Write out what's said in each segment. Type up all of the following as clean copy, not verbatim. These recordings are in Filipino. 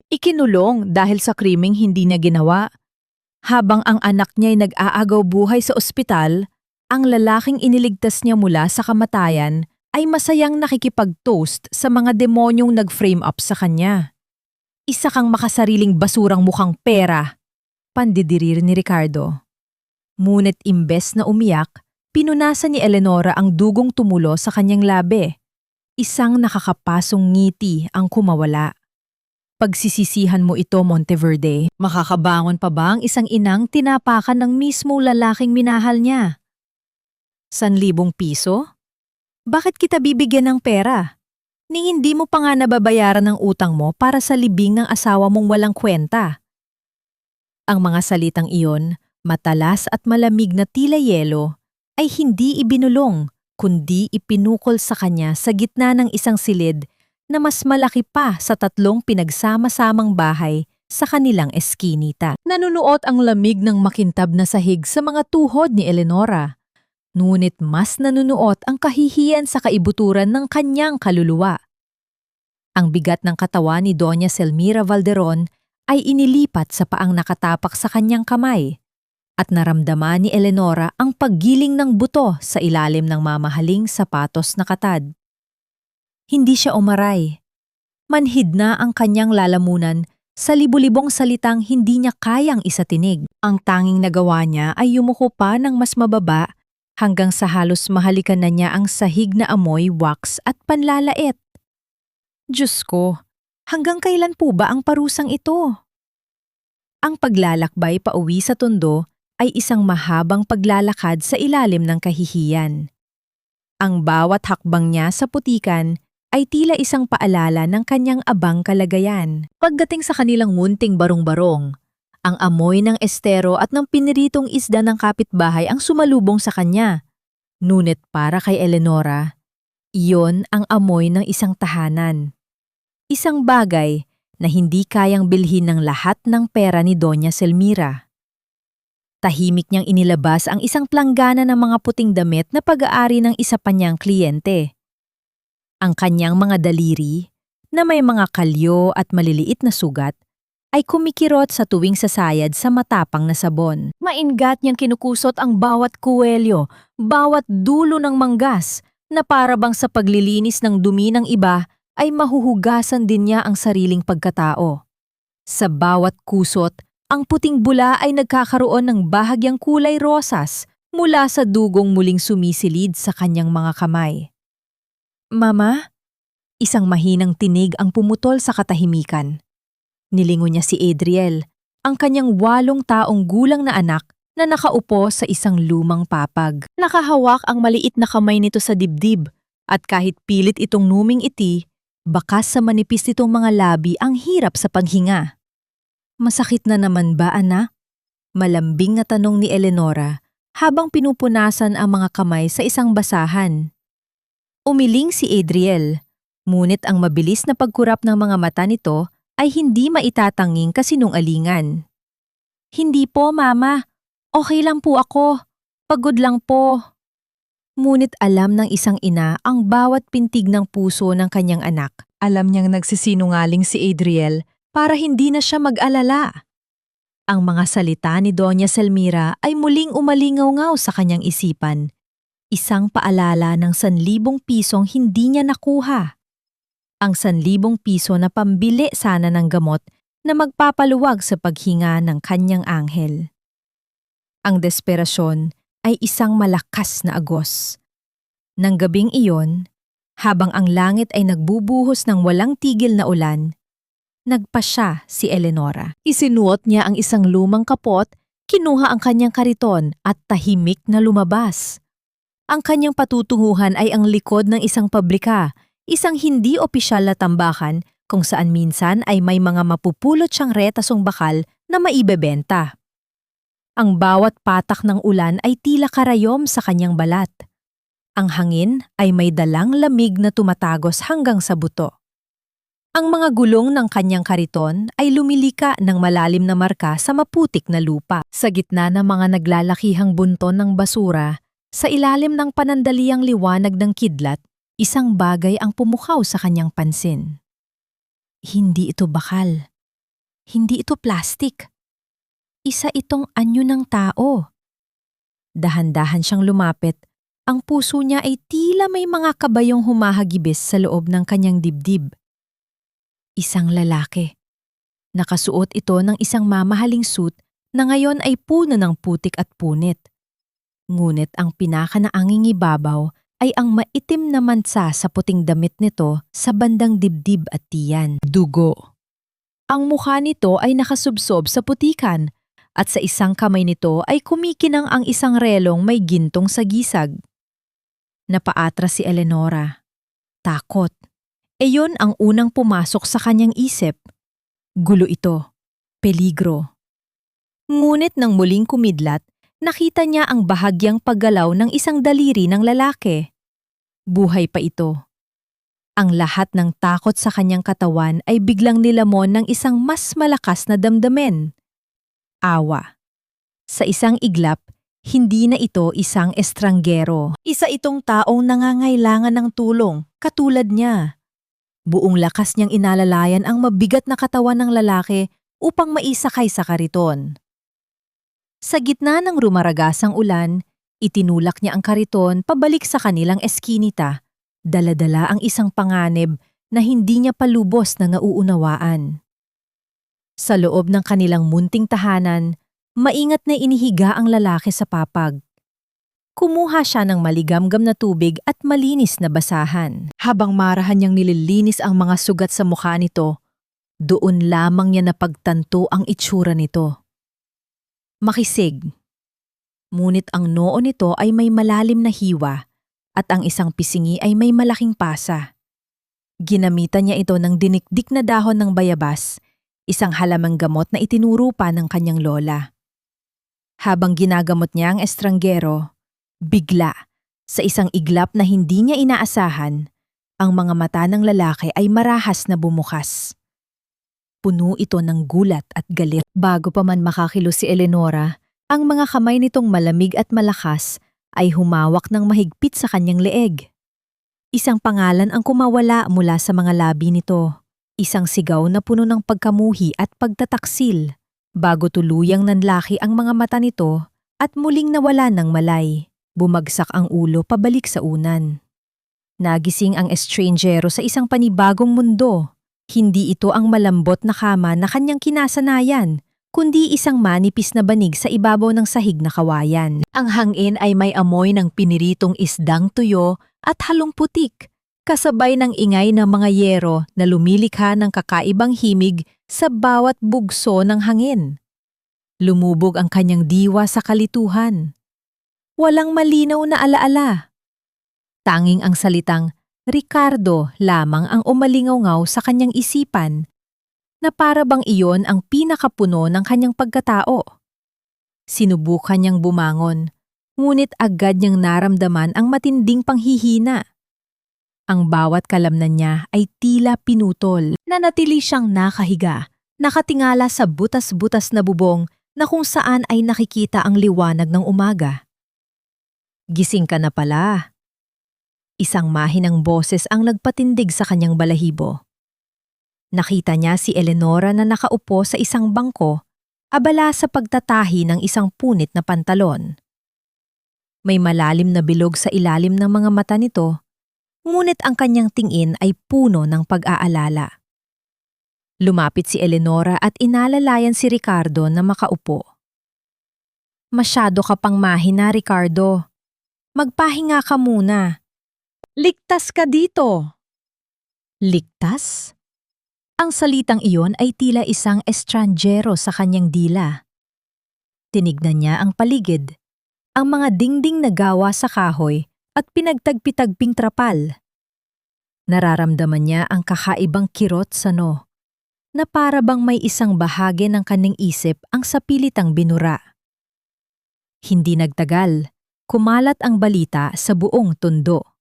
Ikinulong dahil sa krimeng hindi niya ginawa. Habang ang anak niya ay nag-aagaw buhay sa ospital, ang lalaking iniligtas niya mula sa kamatayan ay masayang nakikipag-toast sa mga demonyong nag-frame up sa kanya. Isa kang makasariling basurang mukhang pera, pandidirir ni Ricardo. Ngunit imbes na umiyak, pinunasan ni Eleonora ang dugong tumulo sa kanyang labi. Isang nakakapasong ngiti ang kumawala. Pagsisisihan mo ito, Monteverde. Makakabangon pa ba ang isang inang tinapakan ng mismong lalaking minahal niya? 1,000 piso? Bakit kita bibigyan ng pera? Ni hindi mo pa nga nababayaran ng utang mo para sa libing ng asawa mong walang kwenta. Ang mga salitang iyon, matalas at malamig na tila yelo, ay hindi ibinulong, kundi ipinukol sa kanya sa gitna ng isang silid na mas malaki pa sa 3 pinagsama-samang bahay sa kanilang eskinita. Nanunuot ang lamig ng makintab na sahig sa mga tuhod ni Eleonora. Ngunit mas nanunuot ang kahihiyan sa kaibuturan ng kanyang kaluluwa. Ang bigat ng katawan ni Doña Selmira Valderon ay inilipat sa paang nakatapak sa kanyang kamay at naramdaman ni Eleonora ang paggiling ng buto sa ilalim ng mamahaling sapatos na katad. Hindi siya umaray. Manhid na ang kanyang lalamunan sa libu-libong salitang hindi niya kayang isatinig. Ang tanging nagawa niya ay yumuko pa ng mas mababa hanggang sa halos mahalikan na niya ang sahig na amoy wax at panlalait. Diyos ko, hanggang kailan po ba ang parusang ito? Ang paglalakbay pauwi sa tondo ay isang mahabang paglalakad sa ilalim ng kahihiyan. Ang bawat hakbang niya sa putikan ay tila isang paalala ng kanyang abang kalagayan. Pagdating sa kanilang munting barong-barong, ang amoy ng estero at ng piniritong isda ng kapitbahay ang sumalubong sa kanya. Ngunit para kay Eleonora, iyon ang amoy ng isang tahanan. Isang bagay na hindi kayang bilhin ng lahat ng pera ni Doña Selmira. Tahimik niyang inilabas ang isang planggana ng mga puting damit na pag-aari ng isa pa niyang kliyente. Ang kanyang mga daliri, na may mga kalyo at maliliit na sugat, ay kumikirot sa tuwing sasayad sa matapang na sabon. Maingat niyang kinukusot ang bawat kuwelyo, bawat dulo ng manggas, na para bang sa paglilinis ng dumi ng iba ay mahuhugasan din niya ang sariling pagkatao. Sa bawat kusot, ang puting bula ay nagkakaroon ng bahagyang kulay rosas mula sa dugong muling sumisilid sa kanyang mga kamay. Mama? Isang mahinang tinig ang pumutol sa katahimikan. Nilingon niya si Adriel, ang kanyang 8 taong gulang na anak na nakaupo sa isang lumang papag. Nakahawak ang maliit na kamay nito sa dibdib at kahit pilit itong numing-iti, bakas sa manipis nitong mga labi ang hirap sa paghinga. Masakit na naman ba, anak? Malambing na tanong ni Eleonora habang pinupunasan ang mga kamay sa isang basahan. Umiling si Adriel, ngunit ang mabilis na pagkurap ng mga mata nito ay hindi maitatanging kasinungalingan. Hindi po, Mama. Okay lang po ako. Pagod lang po. Ngunit alam ng isang ina ang bawat pintig ng puso ng kanyang anak. Alam niyang nagsisinungaling si Adriel para hindi na siya mag-alala. Ang mga salita ni Doña Selmira ay muling umalingaw-ngaw sa kanyang isipan. Isang paalala ng 1,000 pisong hindi niya nakuha. Ang 1,000 piso na pambili sana ng gamot na magpapaluwag sa paghinga ng kanyang anghel. Ang desperasyon ay isang malakas na agos. Nang gabing iyon, habang ang langit ay nagbubuhos ng walang tigil na ulan, nagpasya si Eleonora. Isinuot niya ang isang lumang kapot, kinuha ang kanyang kariton at tahimik na lumabas. Ang kanyang patutunguhan ay ang likod ng isang pabrika, isang hindi opisyal na tambakan kung saan minsan ay may mga mapupulot siyang retasong bakal na maibebenta. Ang bawat patak ng ulan ay tila karayom sa kanyang balat. Ang hangin ay may dalang lamig na tumatagos hanggang sa buto. Ang mga gulong ng kanyang kariton ay lumilika ng malalim na marka sa maputik na lupa. Sa gitna ng mga naglalakihang bunton ng basura, sa ilalim ng panandaliang liwanag ng kidlat, isang bagay ang pumukaw sa kanyang pansin. Hindi ito bakal. Hindi ito plastic. Isa itong anyo ng tao. Dahan-dahan siyang lumapit. Ang puso niya ay tila may mga kabayong humahagibis sa loob ng kanyang dibdib. Isang lalaki. Nakasuot ito ng isang mamahaling suit na ngayon ay puno ng putik at punit. Ngunit ang pinakanaanging ibabaw ay ang maitim na mansa sa puting damit nito sa bandang dibdib at tiyan. Dugo. Ang mukha nito ay nakasubsob sa putikan at sa isang kamay nito ay kumikinang ang isang relong may gintong sa gisag. Napaatras si Eleonora. Takot. Iyon ang unang pumasok sa kanyang isip. Gulo ito. Peligro. Ngunit nang muling kumidlat, nakita niya ang bahagyang paggalaw ng isang daliri ng lalaki. Buhay pa ito. Ang lahat ng takot sa kanyang katawan ay biglang nilamon ng isang mas malakas na damdamin. Awa. Sa isang iglap, hindi na ito isang estranggero. Isa itong taong nangangailangan ng tulong, katulad niya. Buong lakas niyang inalalayan ang mabigat na katawan ng lalaki upang maisakay sa kariton. Sa gitna ng rumaragasang ulan, itinulak niya ang kariton pabalik sa kanilang eskinita. Dala-dala ang isang panganib na hindi niya palubos na nauunawaan. Sa loob ng kanilang munting tahanan, maingat na inihiga ang lalaki sa papag. Kumuha siya ng maligamgam na tubig at malinis na basahan. Habang marahan niyang nililinis ang mga sugat sa mukha nito, doon lamang niya napagtanto ang itsura nito. Makisig. Ngunit ang noo nito ay may malalim na hiwa at ang isang pisingi ay may malaking pasa. Ginamitan niya ito ng dinikdik na dahon ng bayabas, isang halamang gamot na itinuro pa ng kanyang lola. Habang ginagamot niya ang estranggero, bigla, sa isang iglap na hindi niya inaasahan, ang mga mata ng lalaki ay marahas na bumukas. Puno ito ng gulat at galit. Bago pa man makakilos si Eleonora, ang mga kamay nitong malamig at malakas ay humawak ng mahigpit sa kanyang leeg. Isang pangalan ang kumawala mula sa mga labi nito. Isang sigaw na puno ng pagkamuhi at pagtataksil, bago tuluyang nanlaki ang mga mata nito at muling nawala ng malay. Bumagsak ang ulo pabalik sa unan. Nagising ang estranggero sa isang panibagong mundo. Hindi ito ang malambot na kama na kanyang kinasanayan, kundi isang manipis na banig sa ibabaw ng sahig na kawayan. Ang hangin ay may amoy ng piniritong isdang tuyo at halong putik, kasabay ng ingay ng mga yero na lumilikha ng kakaibang himig sa bawat bugso ng hangin. Lumubog ang kanyang diwa sa kalituhan. Walang malinaw na alaala. Tanging ang salitang Ricardo lamang ang umalingaw-ngaw sa kanyang isipan, na para bang iyon ang pinakapuno ng kanyang pagkatao. Sinubukan niyang bumangon, ngunit agad niyang naramdaman ang matinding panghihina. Ang bawat kalamnan niya ay tila pinutol. Nanatili siyang nakahiga, nakatingala sa butas-butas na bubong na kung saan ay nakikita ang liwanag ng umaga. Gising ka na pala. Isang mahinang boses ang nagpatindig sa kanyang balahibo. Nakita niya si Eleonora na nakaupo sa isang bangko, abala sa pagtatahi ng isang punit na pantalon. May malalim na bilog sa ilalim ng mga mata nito, ngunit ang kanyang tingin ay puno ng pag-aalala. Lumapit si Eleonora at inalalayan si Ricardo na makaupo. Masyado ka pang mahina, Ricardo. Magpahinga ka muna. Ligtas ka dito. Ligtas? Ang salitang iyon ay tila isang estranggero sa kanyang dila. Tinignan niya ang paligid, ang mga dingding na gawa sa kahoy at pinagtagpitagping trapal. Nararamdaman niya ang kakaibang kirot sa noo, na para bang may isang bahagi ng kanyang isip ang sapilitang binura. Hindi nagtagal, kumalat ang balita sa buong tondo.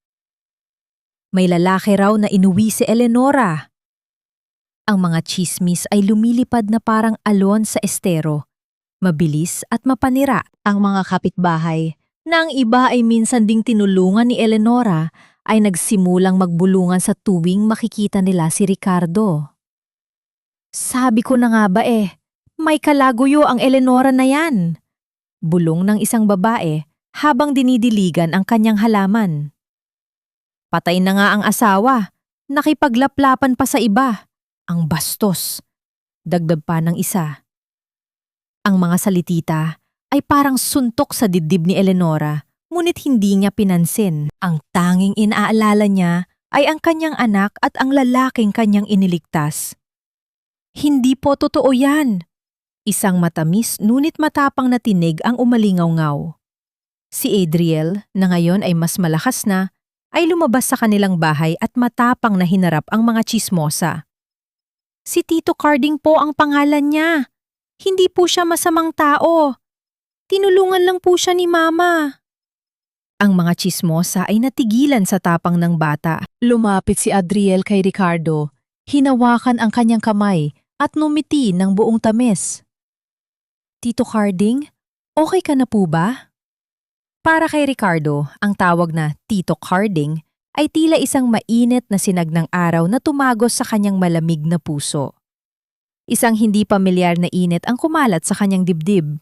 May lalaki raw na inuwi si Eleonora. Ang mga tsismis ay lumilipad na parang alon sa estero, mabilis at mapanira. Ang mga kapitbahay, na ang iba ay minsan ding tinulungan ni Eleonora, ay nagsimulang magbulungan sa tuwing makikita nila si Ricardo. Sabi ko na nga ba may kalaguyo ang Eleonora na yan. Bulong ng isang babae habang dinidiligan ang kanyang halaman. Patay na nga ang asawa, nakipaglaplapan pa sa iba. Ang bastos. Dagdag pa ng isa. Ang mga salitita ay parang suntok sa dibdib ni Eleonora, ngunit hindi niya pinansin. Ang tanging inaalala niya ay ang kanyang anak at ang lalaking kanyang iniligtas. Hindi po totoo yan. Isang matamis ngunit matapang na tinig ang umalingaw-ngaw. Si Adriel, na ngayon ay mas malakas na, ay lumabas sa kanilang bahay at matapang na hinarap ang mga tsismosa. Si Tito Carding po ang pangalan niya. Hindi po siya masamang tao. Tinulungan lang po siya ni Mama. Ang mga tsismosa ay natigilan sa tapang ng bata. Lumapit si Adriel kay Ricardo, hinawakan ang kanyang kamay at numiti ng buong tamis. Tito Carding, okay ka na po ba? Para kay Ricardo, ang tawag na Tito Carding ay tila isang mainit na sinag ng araw na tumagos sa kanyang malamig na puso. Isang hindi pamilyar na init ang kumalat sa kanyang dibdib.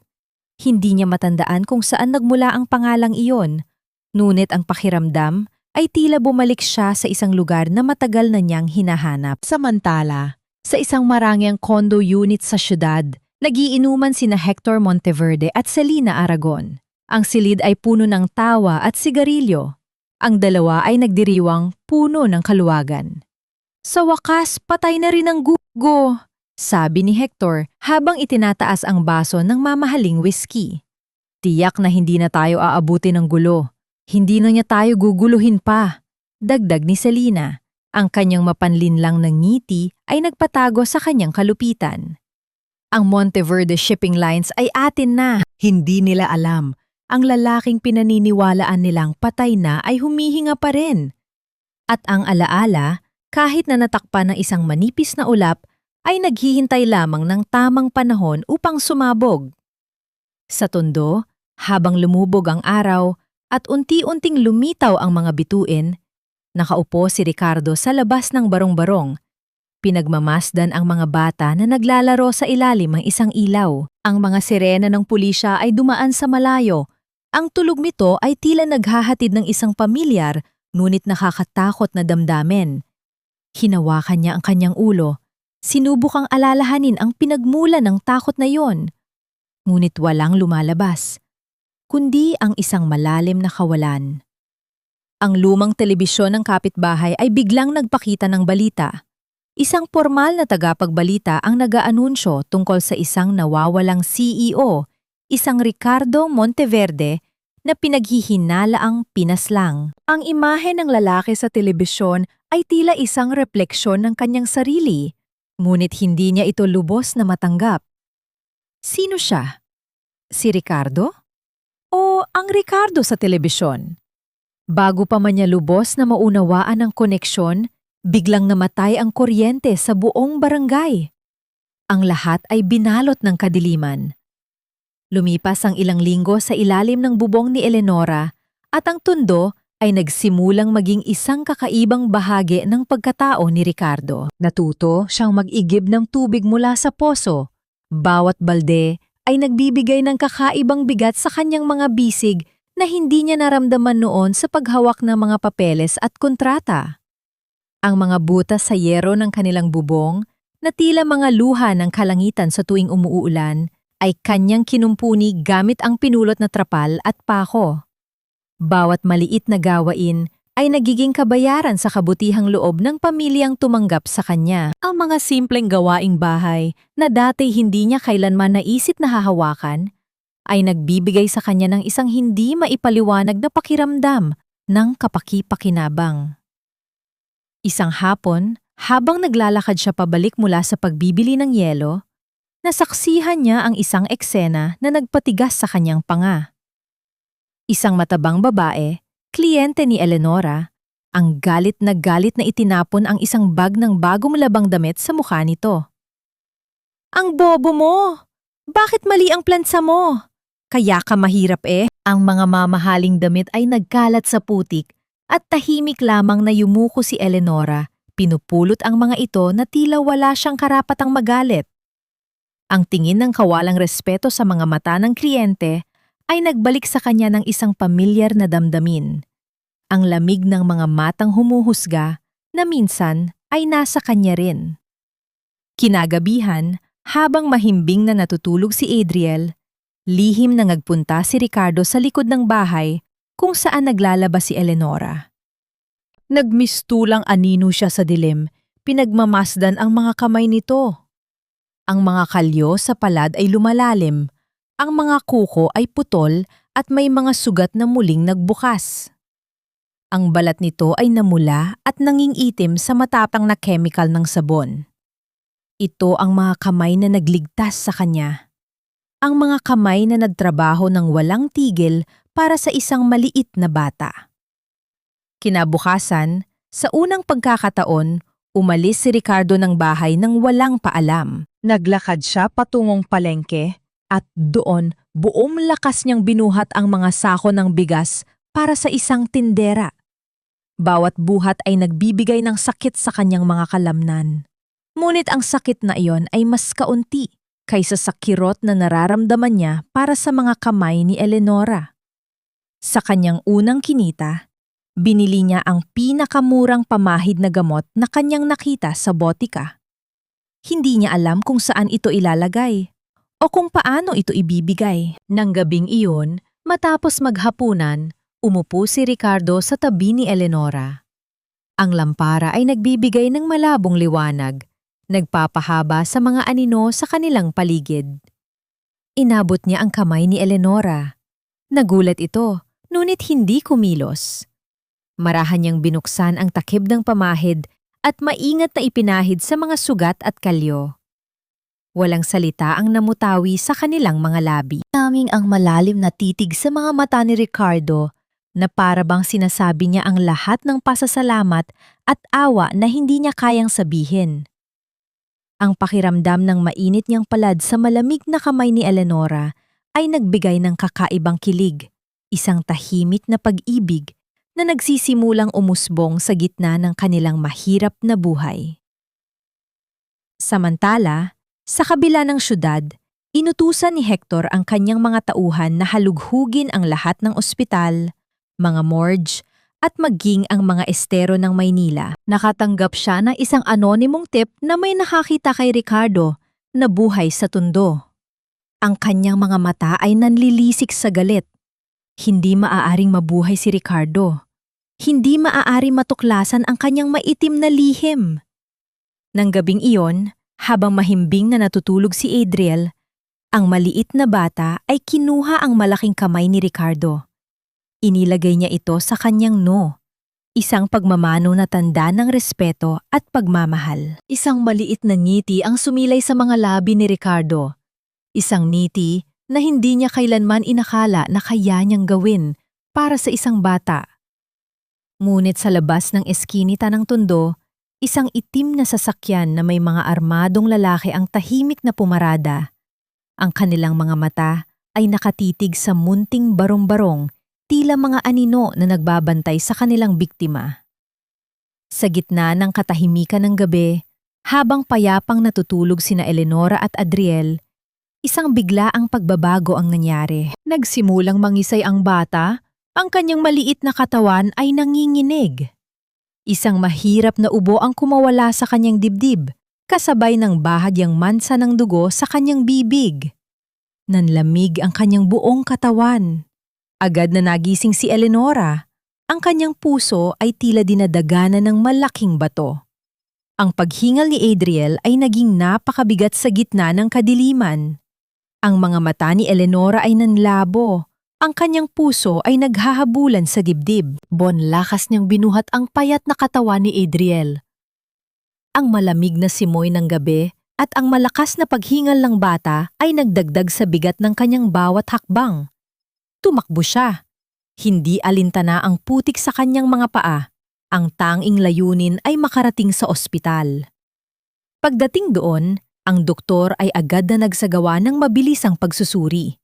Hindi niya matandaan kung saan nagmula ang pangalang iyon, ngunit ang pakiramdam ay tila bumalik siya sa isang lugar na matagal na niyang hinahanap. Samantala, sa isang marangyang condo unit sa syudad, nagiinuman sina Hector Monteverde at Selina Aragon. Ang silid ay puno ng tawa at sigarilyo. Ang dalawa ay nagdiriwang puno ng kaluwagan. Sa wakas, patay na rin ang gugo, sabi ni Hector habang itinataas ang baso ng mamahaling whiskey. Tiyak na hindi na tayo aabuti ng gulo. Hindi na niya tayo guguluhin pa. Dagdag ni Selina. Ang kanyang mapanlinlang ng ngiti ay nagpatago sa kanyang kalupitan. Ang Monteverde Shipping Lines ay atin na. Hindi nila alam. Ang lalaking pinaniniwalaan nilang patay na ay humihinga pa rin. At ang alaala, kahit na natakpan ng isang manipis na ulap, ay naghihintay lamang ng tamang panahon upang sumabog. Sa tondo, habang lumubog ang araw at unti-unting lumitaw ang mga bituin, nakaupo si Ricardo sa labas ng barong-barong. Pinagmamasdan ang mga bata na naglalaro sa ilalim ng isang ilaw. Ang mga sirena ng pulisya ay dumaan sa malayo. Ang tulog nito ay tila naghahatid ng isang pamilyar, ngunit nakakatakot na damdamin. Hinawakan niya ang kanyang ulo. Sinubukang alalahanin ang pinagmulan ng takot na yon. Ngunit walang lumalabas, kundi ang isang malalim na kawalan. Ang lumang telebisyon ng kapitbahay ay biglang nagpakita ng balita. Isang formal na tagapagbalita ang nag-aanunsyo tungkol sa isang nawawalang CEO, isang Ricardo Monteverde na pinaghihinalaang pinaslang. Ang imahe ng lalaki sa telebisyon ay tila isang refleksyon ng kanyang sarili, ngunit hindi niya ito lubos na matanggap. Sino siya? Si Ricardo? O ang Ricardo sa telebisyon? Bago pa man niya lubos na maunawaan ang koneksyon, biglang namatay ang kuryente sa buong barangay. Ang lahat ay binalot ng kadiliman. Lumipas ang ilang linggo sa ilalim ng bubong ni Eleonora at ang tundo ay nagsimulang maging isang kakaibang bahagi ng pagkatao ni Ricardo. Natuto siyang mag-igib ng tubig mula sa poso. Bawat balde ay nagbibigay ng kakaibang bigat sa kanyang mga bisig na hindi niya naramdaman noon sa paghawak ng mga papeles at kontrata. Ang mga butas sa yero ng kanilang bubong, na tila mga luha ng kalangitan sa tuwing umuulan, ay kanyang kinumpuni gamit ang pinulot na trapal at pako. Bawat maliit na gawain ay nagiging kabayaran sa kabutihang loob ng pamilyang tumanggap sa kanya. Ang mga simpleng gawaing bahay na dati hindi niya kailanman naisip na hahawakan ay nagbibigay sa kanya ng isang hindi maipaliwanag na pakiramdam ng kapaki-pakinabang. Isang hapon, habang naglalakad siya pabalik mula sa pagbibili ng yelo, nasaksihan niya ang isang eksena na nagpatigas sa kanyang panga. Isang matabang babae, kliyente ni Eleonora, ang galit na itinapon ang isang bag ng bagong labang damit sa mukha nito. Ang bobo mo! Bakit mali ang plansa mo? Kaya ka mahirap Ang mga mamahaling damit ay nagkalat sa putik at tahimik lamang na yumuko si Eleonora, Pinupulot ang mga ito na tila wala siyang karapatang magalit. Ang tingin ng kawalang respeto sa mga mata ng kliyente ay nagbalik sa kanya ng isang pamilyar na damdamin. Ang lamig ng mga matang humuhusga na minsan ay nasa kanya rin. Kinagabihan, habang mahimbing na natutulog si Adriel, lihim na nagpunta si Ricardo sa likod ng bahay kung saan naglalabas si Eleonora. Nagmistulang anino siya sa dilim, pinagmamasdan ang mga kamay nito. Ang mga kalyo sa palad ay lumalalim, ang mga kuko ay putol at may mga sugat na muling nagbukas. Ang balat nito ay namula at nangingitim sa matapang na chemical ng sabon. Ito ang mga kamay na nagligtas sa kanya. Ang mga kamay na nagtrabaho ng walang tigil para sa isang maliit na bata. Kinabukasan, sa unang pagkakataon, umalis si Ricardo ng bahay nang walang paalam. Naglakad siya patungong palengke at doon buong lakas niyang binuhat ang mga sako ng bigas para sa isang tindera. Bawat buhat ay nagbibigay ng sakit sa kanyang mga kalamnan. Ngunit ang sakit na iyon ay mas kaunti kaysa sa kirot na nararamdaman niya para sa mga kamay ni Eleonora. Sa kanyang unang kinita, binili niya ang pinakamurang pamahid na gamot na kanyang nakita sa botika. Hindi niya alam kung saan ito ilalagay o kung paano ito ibibigay. Nang gabing iyon, matapos maghapunan, umupo si Ricardo sa tabi ni Eleonora. Ang lampara ay nagbibigay ng malabong liwanag, nagpapahaba sa mga anino sa kanilang paligid. Inabot niya ang kamay ni Eleonora. Nagulat ito, ngunit hindi kumilos. Marahan niyang binuksan ang takip ng pamahid at maingat na ipinahid sa mga sugat at kalyo. Walang salita ang namutawi sa kanilang mga labi. Naming ang malalim na titig sa mga mata ni Ricardo na para bang sinasabi niya ang lahat ng pasasalamat at awa na hindi niya kayang sabihin. Ang pakiramdam ng mainit niyang palad sa malamig na kamay ni Eleonora ay nagbigay ng kakaibang kilig, isang tahimik na pag-ibig na nagsisimulang umusbong sa gitna ng kanilang mahirap na buhay. Samantala, sa kabila ng syudad, inutusan ni Hector ang kanyang mga tauhan na halughugin ang lahat ng ospital, mga morgue, at maging ang mga estero ng Maynila. Nakatanggap siya ng isang anonymong tip na may nakakita kay Ricardo na buhay sa tundo. Ang kanyang mga mata ay nanlilisik sa galit. Hindi maaaring mabuhay si Ricardo. Hindi maaari matuklasan ang kanyang maitim na lihim. Nang gabing iyon, habang mahimbing na natutulog si Adriel, ang maliit na bata ay kinuha ang malaking kamay ni Ricardo. Inilagay niya ito sa kanyang noo, isang pagmamano na tanda ng respeto at pagmamahal. Isang maliit na ngiti ang sumilay sa mga labi ni Ricardo. Isang ngiti na hindi niya kailanman inakala na kaya niyang gawin para sa isang bata. Ngunit sa labas ng eskinita ng tundo, isang itim na sasakyan na may mga armadong lalaki ang tahimik na pumarada. Ang kanilang mga mata ay nakatitig sa munting barong-barong, tila mga anino na nagbabantay sa kanilang biktima. Sa gitna ng katahimikan ng gabi, habang payapang natutulog sina Eleonora at Adriel, isang biglaang pagbabago ang nangyari. Nagsimulang mangisay ang bata, ang kanyang maliit na katawan ay nanginginig. Isang mahirap na ubo ang kumawala sa kanyang dibdib, kasabay ng bahagyang mansa ng dugo sa kanyang bibig. Nanlamig ang kanyang buong katawan. Agad na nagising si Eleonora. Ang kanyang puso ay tila dinadaganan ng malaking bato. Ang paghingal ni Adriel ay naging napakabigat sa gitna ng kadiliman. Ang mga mata ni Eleonora ay nanlabo. Ang kanyang puso ay naghahabulan sa dibdib. Bonlakas niyang binuhat ang payat na katawan ni Adriel. Ang malamig na simoy ng gabi at ang malakas na paghingal ng bata ay nagdagdag sa bigat ng kanyang bawat hakbang. Tumakbo siya. Hindi alintana ang putik sa kanyang mga paa. Ang tanging layunin ay makarating sa ospital. Pagdating doon, ang doktor ay agad na nagsagawa ng mabilisang pagsusuri.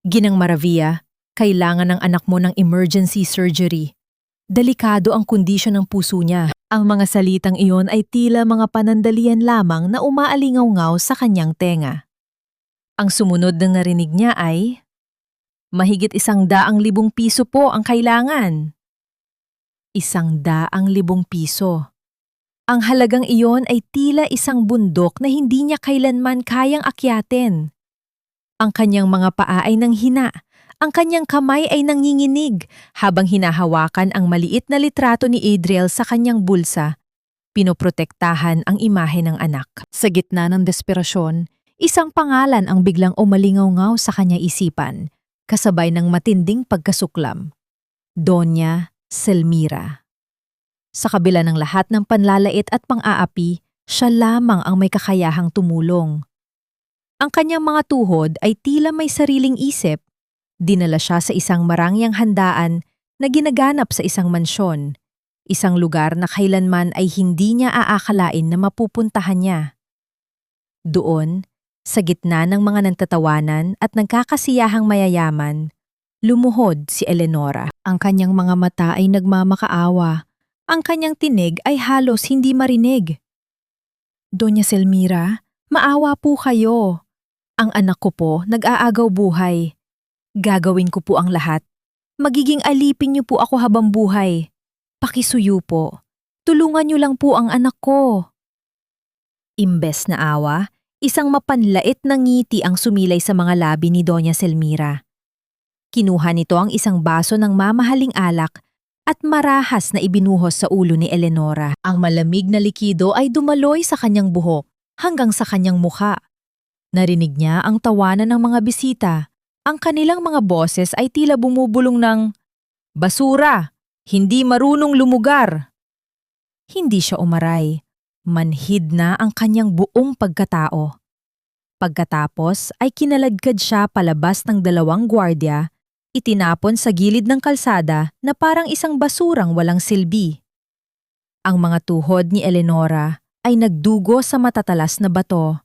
Ginang Maravilla, kailangan ng anak mo ng emergency surgery. Delikado ang kondisyon ng puso niya. Ang mga salitang iyon ay tila mga panandalian lamang na umaalingaw-ngaw sa kanyang tenga. Ang sumunod na narinig niya ay, "Mahigit 100,000 po ang kailangan." 100,000 piso. Ang halagang iyon ay tila isang bundok na hindi niya kailanman kayang akyatin. Ang kanyang mga paa ay nanghina, ang kanyang kamay ay nanginginig habang hinahawakan ang maliit na litrato ni Adriel sa kanyang bulsa. Pinoprotektahan ang imahe ng anak. Sa gitna ng desperasyon, isang pangalan ang biglang umalingaw-ngaw sa kanya isipan, kasabay ng matinding pagkasuklam. Doña Selmira. Sa kabila ng lahat ng panlalait at pang-aapi, siya lamang ang may kakayahang tumulong. Ang kanyang mga tuhod ay tila may sariling isip. Dinala siya sa isang marangyang handaan na ginaganap sa isang mansyon, isang lugar na kailanman ay hindi niya aakalain na mapupuntahan niya. Doon, sa gitna ng mga nagtatawanan at nagkakasiyahang mayayaman, lumuhod si Eleonora. Ang kanyang mga mata ay nagmamakaawa. Ang kanyang tinig ay halos hindi marinig. "Doña Selmira, maawa po kayo. Ang anak ko po nag-aagaw buhay. Gagawin ko po ang lahat. Magiging alipin niyo po ako habang buhay. Pakisuyo po. Tulungan niyo lang po ang anak ko." Imbes na awa, isang mapanlait na ngiti ang sumilay sa mga labi ni Doña Selmira. Kinuha nito ang isang baso ng mamahaling alak at marahas na ibinuhos sa ulo ni Eleonora. Ang malamig na likido ay dumaloy sa kanyang buhok hanggang sa kanyang mukha. Narinig niya ang tawanan ng mga bisita. Ang kanilang mga boses ay tila bumubulong ng, "Basura! Hindi marunong lumugar!" Hindi siya umaray. Manhid na ang kanyang buong pagkatao. Pagkatapos ay kinaladkad siya palabas ng 2 gwardya, itinapon sa gilid ng kalsada na parang isang basurang walang silbi. Ang mga tuhod ni Eleonora ay nagdugo sa matatalas na bato.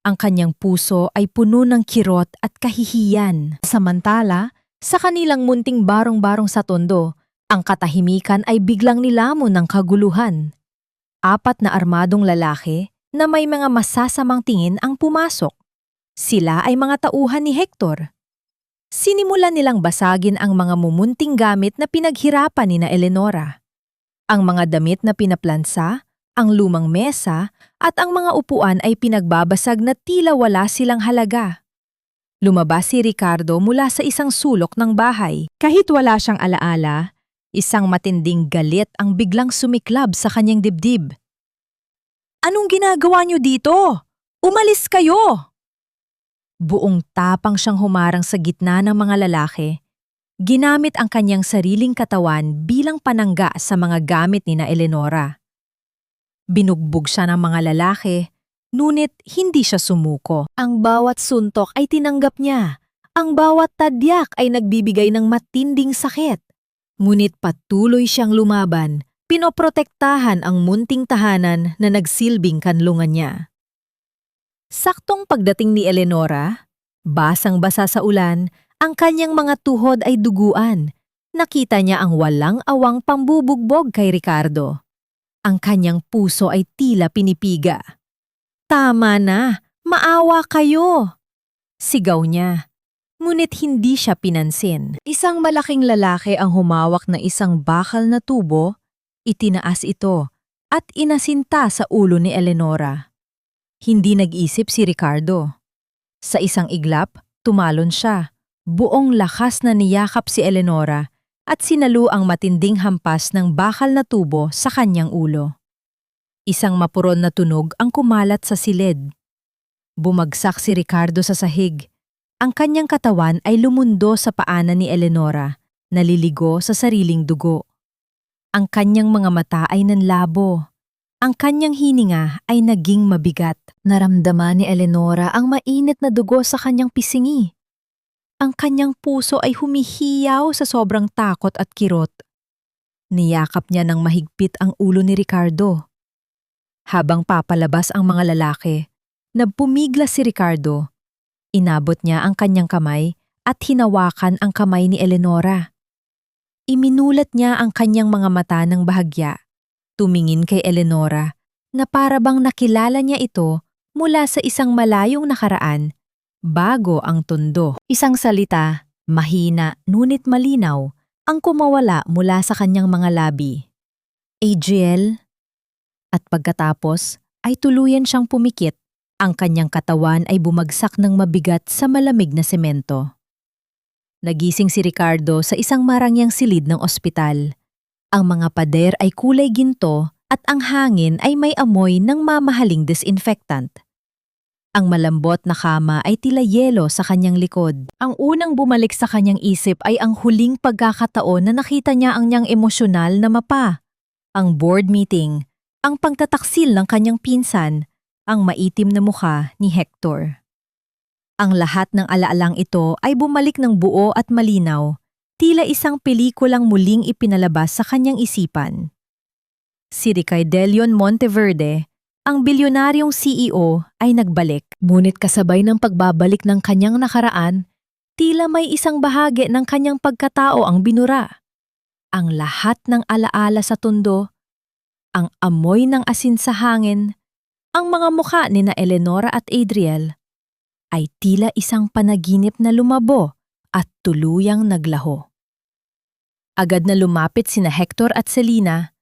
Ang kanyang puso ay puno ng kirot at kahihiyan. Samantala, sa kanilang munting barong-barong sa tondo, ang katahimikan ay biglang nilamon ng kaguluhan. 4 na armadong lalaki na may mga masasamang tingin ang pumasok. Sila ay mga tauhan ni Hector. Sinimulan nilang basagin ang mga mumunting gamit na pinaghirapan ni na Eleonora. Ang mga damit na pinaplansa, ang lumang mesa, at ang mga upuan ay pinagbabasag na tila wala silang halaga. Lumabas si Ricardo mula sa isang sulok ng bahay. Kahit wala siyang alaala, isang matinding galit ang biglang sumiklab sa kanyang dibdib. "Anong ginagawa niyo dito? Umalis kayo!" Buong tapang siyang humarang sa gitna ng mga lalaki. Ginamit ang kanyang sariling katawan bilang panangga sa mga gamit ni na Eleonora. Binugbog siya ng mga lalaki, ngunit hindi siya sumuko. Ang bawat suntok ay tinanggap niya. Ang bawat tadyak ay nagbibigay ng matinding sakit. Ngunit patuloy siyang lumaban, pinoprotektahan ang munting tahanan na nagsilbing kanlungan niya. Saktong pagdating ni Eleonora, basang-basa sa ulan, ang kanyang mga tuhod ay duguan. Nakita niya ang walang awang pambubugbog kay Ricardo. Ang kanyang puso ay tila pinipiga. "Tama na! Maawa kayo!" Sigaw niya. Ngunit hindi siya pinansin. Isang malaking lalaki ang humawak na isang bakal na tubo, itinaas ito at inasinta sa ulo ni Eleonora. Hindi nag-isip si Ricardo. Sa isang iglap, tumalon siya. Buong lakas na niyakap si Eleonora at sinalo ang matinding hampas ng bakal na tubo sa kanyang ulo. Isang mapuron na tunog ang kumalat sa silid. Bumagsak si Ricardo sa sahig. Ang kanyang katawan ay lumundo sa paanan ni Eleonora, naliligo sa sariling dugo. Ang kanyang mga mata ay nanlabo. Ang kanyang hininga ay naging mabigat. Naramdaman ni Eleonora ang mainit na dugo sa kanyang pisingi. Ang kanyang puso ay humihiyaw sa sobrang takot at kirot. Niyakap niya ng mahigpit ang ulo ni Ricardo. Habang papalabas ang mga lalaki, nagpumigla si Ricardo. Inabot niya ang kanyang kamay at hinawakan ang kamay ni Eleonora. Iminulat niya ang kanyang mga mata ng bahagya. Tumingin kay Eleonora na para bang nakilala niya ito mula sa isang malayong nakaraan bago ang tondo. Isang salita, mahina ngunit malinaw, ang kumawala mula sa kanyang mga labi. Adriel? At pagkatapos ay tuluyan siyang pumikit. Ang kanyang katawan ay bumagsak ng mabigat sa malamig na semento. Nagising si Ricardo sa isang marangyang silid ng ospital. Ang mga pader ay kulay ginto at ang hangin ay may amoy ng mamahaling disinfectant. Ang malambot na kama ay tila yelo sa kanyang likod. Ang unang bumalik sa kanyang isip ay ang huling pagkakataon na nakita niya ang niyang emosyonal na mapa. Ang board meeting, ang pagtataksil ng kanyang pinsan, ang maitim na mukha ni Hector. Ang lahat ng alaalang ito ay bumalik ng buo at malinaw, tila isang pelikulang muling ipinalabas sa kanyang isipan. Si Ricardelion Monteverde, ang bilyonaryong CEO, ay nagbalik. Ngunit kasabay ng pagbabalik ng kanyang nakaraan, tila may isang bahagi ng kanyang pagkatao ang binura. Ang lahat ng alaala sa tundo, ang amoy ng asin sa hangin, ang mga mukha ni na Eleonora at Adriel, ay tila isang panaginip na lumabo at tuluyang naglaho. Agad na lumapit sina Hector at Selina.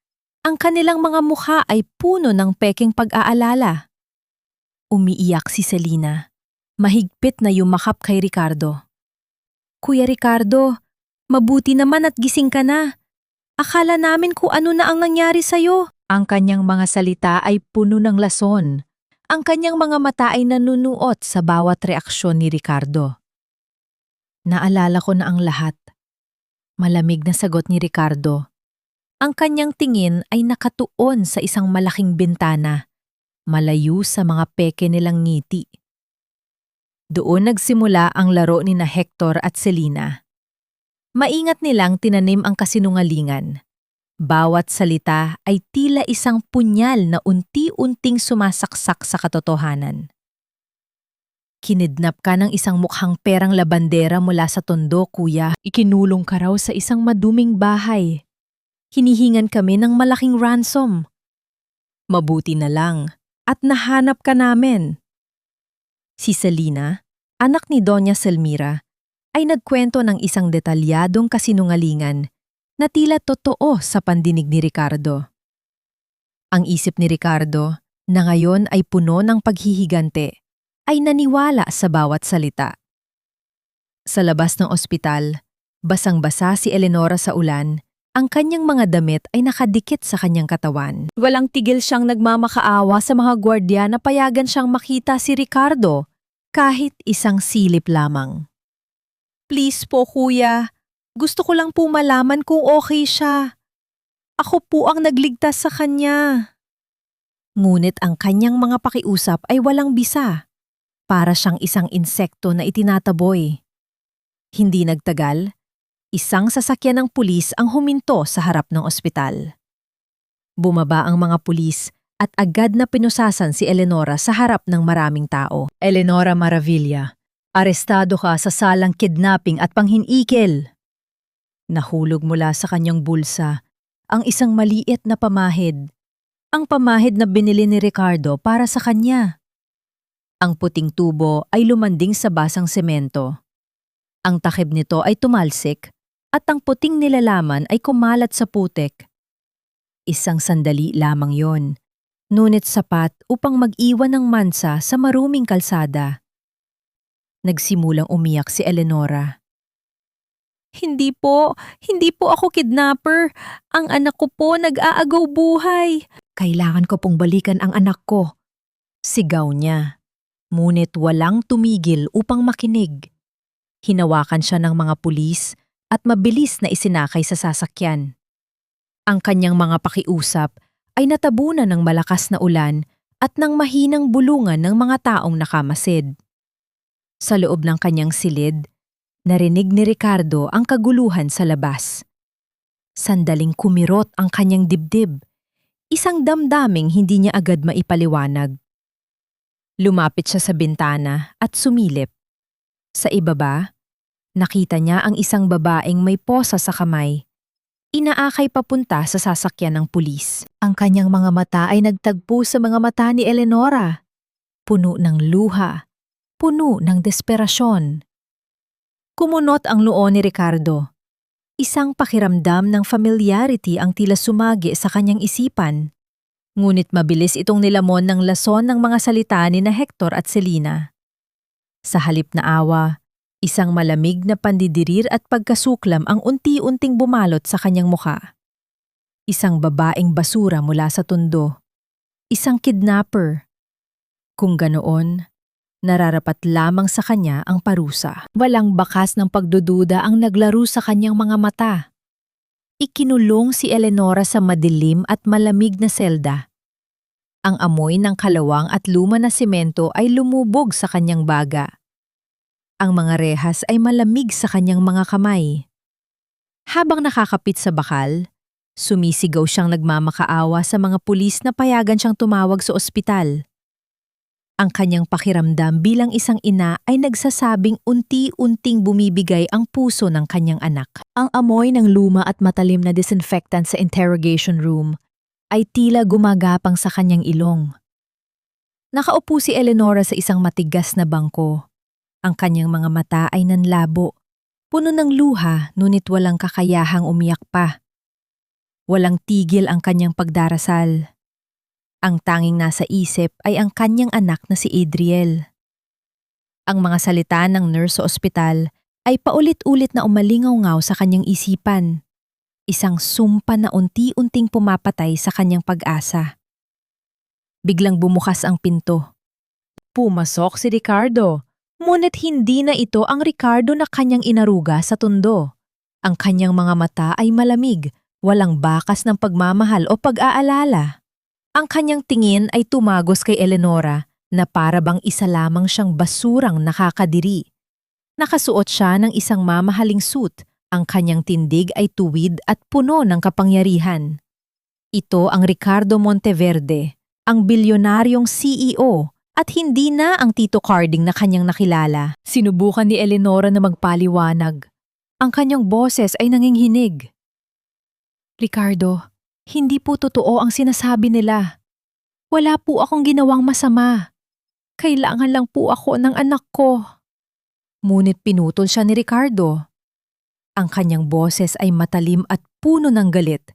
Ang kanilang mga mukha ay puno ng peking pag-aalala. Umiiyak si Selina. Mahigpit na yumakap kay Ricardo. Kuya Ricardo, mabuti naman at gising ka na. Akala namin kung ano na ang nangyari sa'yo. Ang kanyang mga salita ay puno ng lason. Ang kanyang mga mata ay nanunuot sa bawat reaksyon ni Ricardo. Naalala ko na ang lahat. Malamig na sagot ni Ricardo. Ang kanyang tingin ay nakatuon sa isang malaking bintana, malayo sa mga peke nilang ngiti. Doon nagsimula ang laro ni na Hector at Selina. Maingat nilang tinanim ang kasinungalingan. Bawat salita ay tila isang punyal na unti-unting sumasaksak sa katotohanan. Kinidnap ka ng isang mukhang perang labandera mula sa tondo, kuya. Ikinulong ka raw sa isang maduming bahay. Hinihingan kami ng malaking ransom. Mabuti na lang at nahanap ka namin. Si Selina, anak ni Doña Selmira, ay nagkwento ng isang detalyadong kasinungalingan na tila totoo sa pandinig ni Ricardo. Ang isip ni Ricardo, na ngayon ay puno ng paghihigante, ay naniwala sa bawat salita. Sa labas ng ospital, basang-basa si Eleonora sa ulan, ang kanyang mga damit ay nakadikit sa kanyang katawan. Walang tigil siyang nagmamakaawa sa mga gwardya na payagan siyang makita si Ricardo, kahit isang silip lamang. Please po, kuya. Gusto ko lang po malaman kung okay siya. Ako po ang nagligtas sa kanya. Ngunit ang kanyang mga pakiusap ay walang bisa. Para siyang isang insekto na itinataboy. Hindi nagtagal, isang sasakyan ng pulis ang huminto sa harap ng ospital. Bumaba ang mga pulis at agad na pinusasan si Eleonora sa harap ng maraming tao. Eleonora Maravilla, arestado ka sa salang kidnapping at panghinikil. Nahulog mula sa kanyang bulsa ang isang maliit na pamahid. Ang pamahid na binili ni Ricardo para sa kanya. Ang puting tubo ay lumanding sa basang semento. Ang takip nito ay tumalsik at ang puting nilalaman ay kumalat sa putik. Isang sandali lamang yon, ngunit sapat upang mag-iwan ng mansa sa maruming kalsada. Nagsimulang umiyak si Eleonora. Hindi po ako kidnapper. Ang anak ko po nag-aagaw buhay. Kailangan ko pong balikan ang anak ko. Sigaw niya. Ngunit walang tumigil upang makinig. Hinawakan siya ng mga pulis at mabilis na isinakay sa sasakyan. Ang kanyang mga pakiusap ay natabunan ng malakas na ulan at ng mahinang bulungan ng mga taong nakamasid. Sa loob ng kanyang silid, narinig ni Ricardo ang kaguluhan sa labas. Sandaling kumirot ang kanyang dibdib. Isang damdaming hindi niya agad maipaliwanag. Lumapit siya sa bintana at sumilip. Sa ibaba, nakita niya ang isang babaeng may posa sa kamay Inaakay papunta sa sasakyan ng pulis. Ang kanyang mga mata ay nagtagpo sa mga mata ni Eleonora. Puno ng luha, puno ng desperasyon. Kumunot ang noo ni Ricardo. Isang pakiramdam ng familiarity ang tila sumagi sa kanyang isipan. Ngunit mabilis itong nilamon ng lason ng mga salita ni na Hector at Selina. Sa halip na awa, isang malamig na pandidirir at pagkasuklam ang unti-unting bumalot sa kanyang muka. Isang babaeng basura mula sa tundo. Isang kidnapper. Kung ganoon, nararapat lamang sa kanya ang parusa. Walang bakas ng pagdududa ang naglaro sa kanyang mga mata. Ikinulong si Eleonora sa madilim at malamig na selda. Ang amoy ng kalawang at luma na semento ay lumubog sa kanyang baga. Ang mga rehas ay malamig sa kanyang mga kamay. Habang nakakapit sa bakal, sumisigaw siyang nagmamakaawa sa mga pulis na payagan siyang tumawag sa ospital. Ang kanyang pakiramdam bilang isang ina ay nagsasabing unti-unting bumibigay ang puso ng kanyang anak. Ang amoy ng luma at matalim na disinfectant sa interrogation room ay tila gumagapang sa kanyang ilong. Nakaupo si Eleonora sa isang matigas na bangko. Ang kanyang mga mata ay nanlabo. Puno ng luha, ngunit walang kakayahang umiyak pa. Walang tigil ang kanyang pagdarasal. Ang tanging nasa isip ay ang kanyang anak na si Adriel. Ang mga salita ng nurse sa ospital ay paulit-ulit na umalingaw-ngaw sa kanyang isipan. Isang sumpa na unti-unting pumapatay sa kanyang pag-asa. Biglang bumukas ang pinto. Pumasok si Ricardo, ngunit hindi na ito ang Ricardo na kanyang inaruga sa tundo. Ang kanyang mga mata ay malamig, walang bakas ng pagmamahal o pag-aalala. Ang kanyang tingin ay tumagos kay Eleonora na para bang isa lamang siyang basurang nakakadiri. Nakasuot siya ng isang mamahaling suit, ang kanyang tindig ay tuwid at puno ng kapangyarihan. Ito ang Ricardo Monteverde, ang bilyonaryong CEO at hindi na ang Tito Carding na kanyang nakilala. Sinubukan ni Eleonora na magpaliwanag. Ang kanyang boses ay nanginghinig. Ricardo, hindi po totoo ang sinasabi nila. Wala po akong ginawang masama. Kailangan lang po ako ng anak ko. Ngunit pinutol siya ni Ricardo. Ang kanyang boses ay matalim at puno ng galit.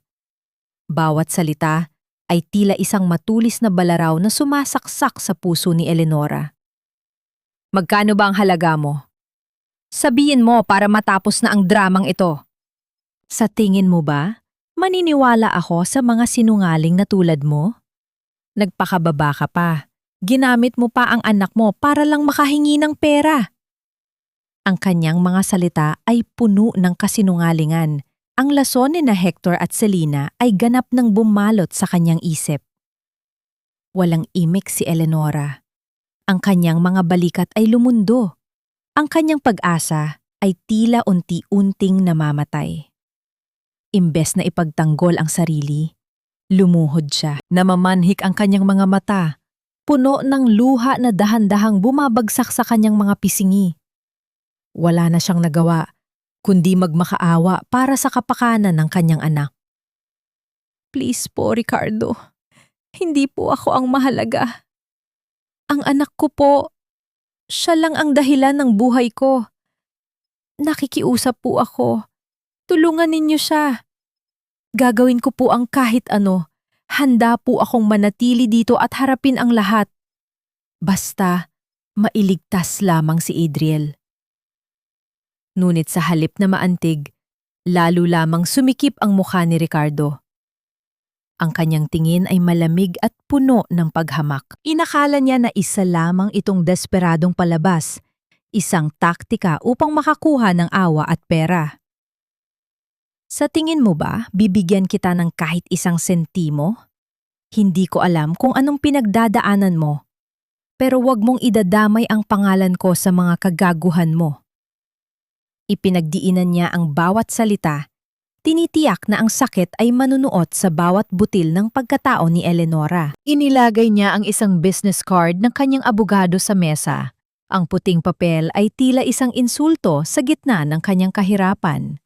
Bawat salita ay tila isang matulis na balaraw na sumasaksak sa puso ni Eleonora. Magkano ba ang halaga mo? Sabihin mo para matapos na ang dramang ito. Sa tingin mo ba? Maniniwala ako sa mga sinungaling na tulad mo? Nagpakababa ka pa. Ginamit mo pa ang anak mo para lang makahingi ng pera. Ang kanyang mga salita ay puno ng kasinungalingan. Ang lason ni na Hector at Selina ay ganap ng bumalot sa kanyang isip. Walang imik si Eleonora. Ang kanyang mga balikat ay lumundo. Ang kanyang pag-asa ay tila unti-unting namamatay. Imbes na ipagtanggol ang sarili, lumuhod siya. Namamanhik ang kanyang mga mata, puno ng luha na dahan-dahang bumabagsak sa kanyang mga pisingi. Wala na siyang nagawa, kundi magmakaawa para sa kapakanan ng kanyang anak. Please po, Ricardo. Hindi po ako ang mahalaga. Ang anak ko po, siya lang ang dahilan ng buhay ko. Nakikiusap po ako. Tulungan ninyo siya. Gagawin ko po ang kahit ano. Handa po akong manatili dito at harapin ang lahat. Basta, mailigtas lamang si Adriel. Ngunit sa halip na maantig, lalo lamang sumikip ang mukha ni Ricardo. Ang kanyang tingin ay malamig at puno ng paghamak. Inakala niya na isa lamang itong desperadong palabas, isang taktika upang makakuha ng awa at pera. Sa tingin mo ba, bibigyan kita ng kahit isang sentimo? Hindi ko alam kung anong pinagdadaanan mo, pero wag mong idadamay ang pangalan ko sa mga kagaguhan mo. Ipinagdiinan niya ang bawat salita, tinitiyak na ang sakit ay manunuot sa bawat butil ng pagkatao ni Eleonora. Inilagay niya ang isang business card ng kanyang abogado sa mesa. Ang puting papel ay tila isang insulto sa gitna ng kanyang kahirapan.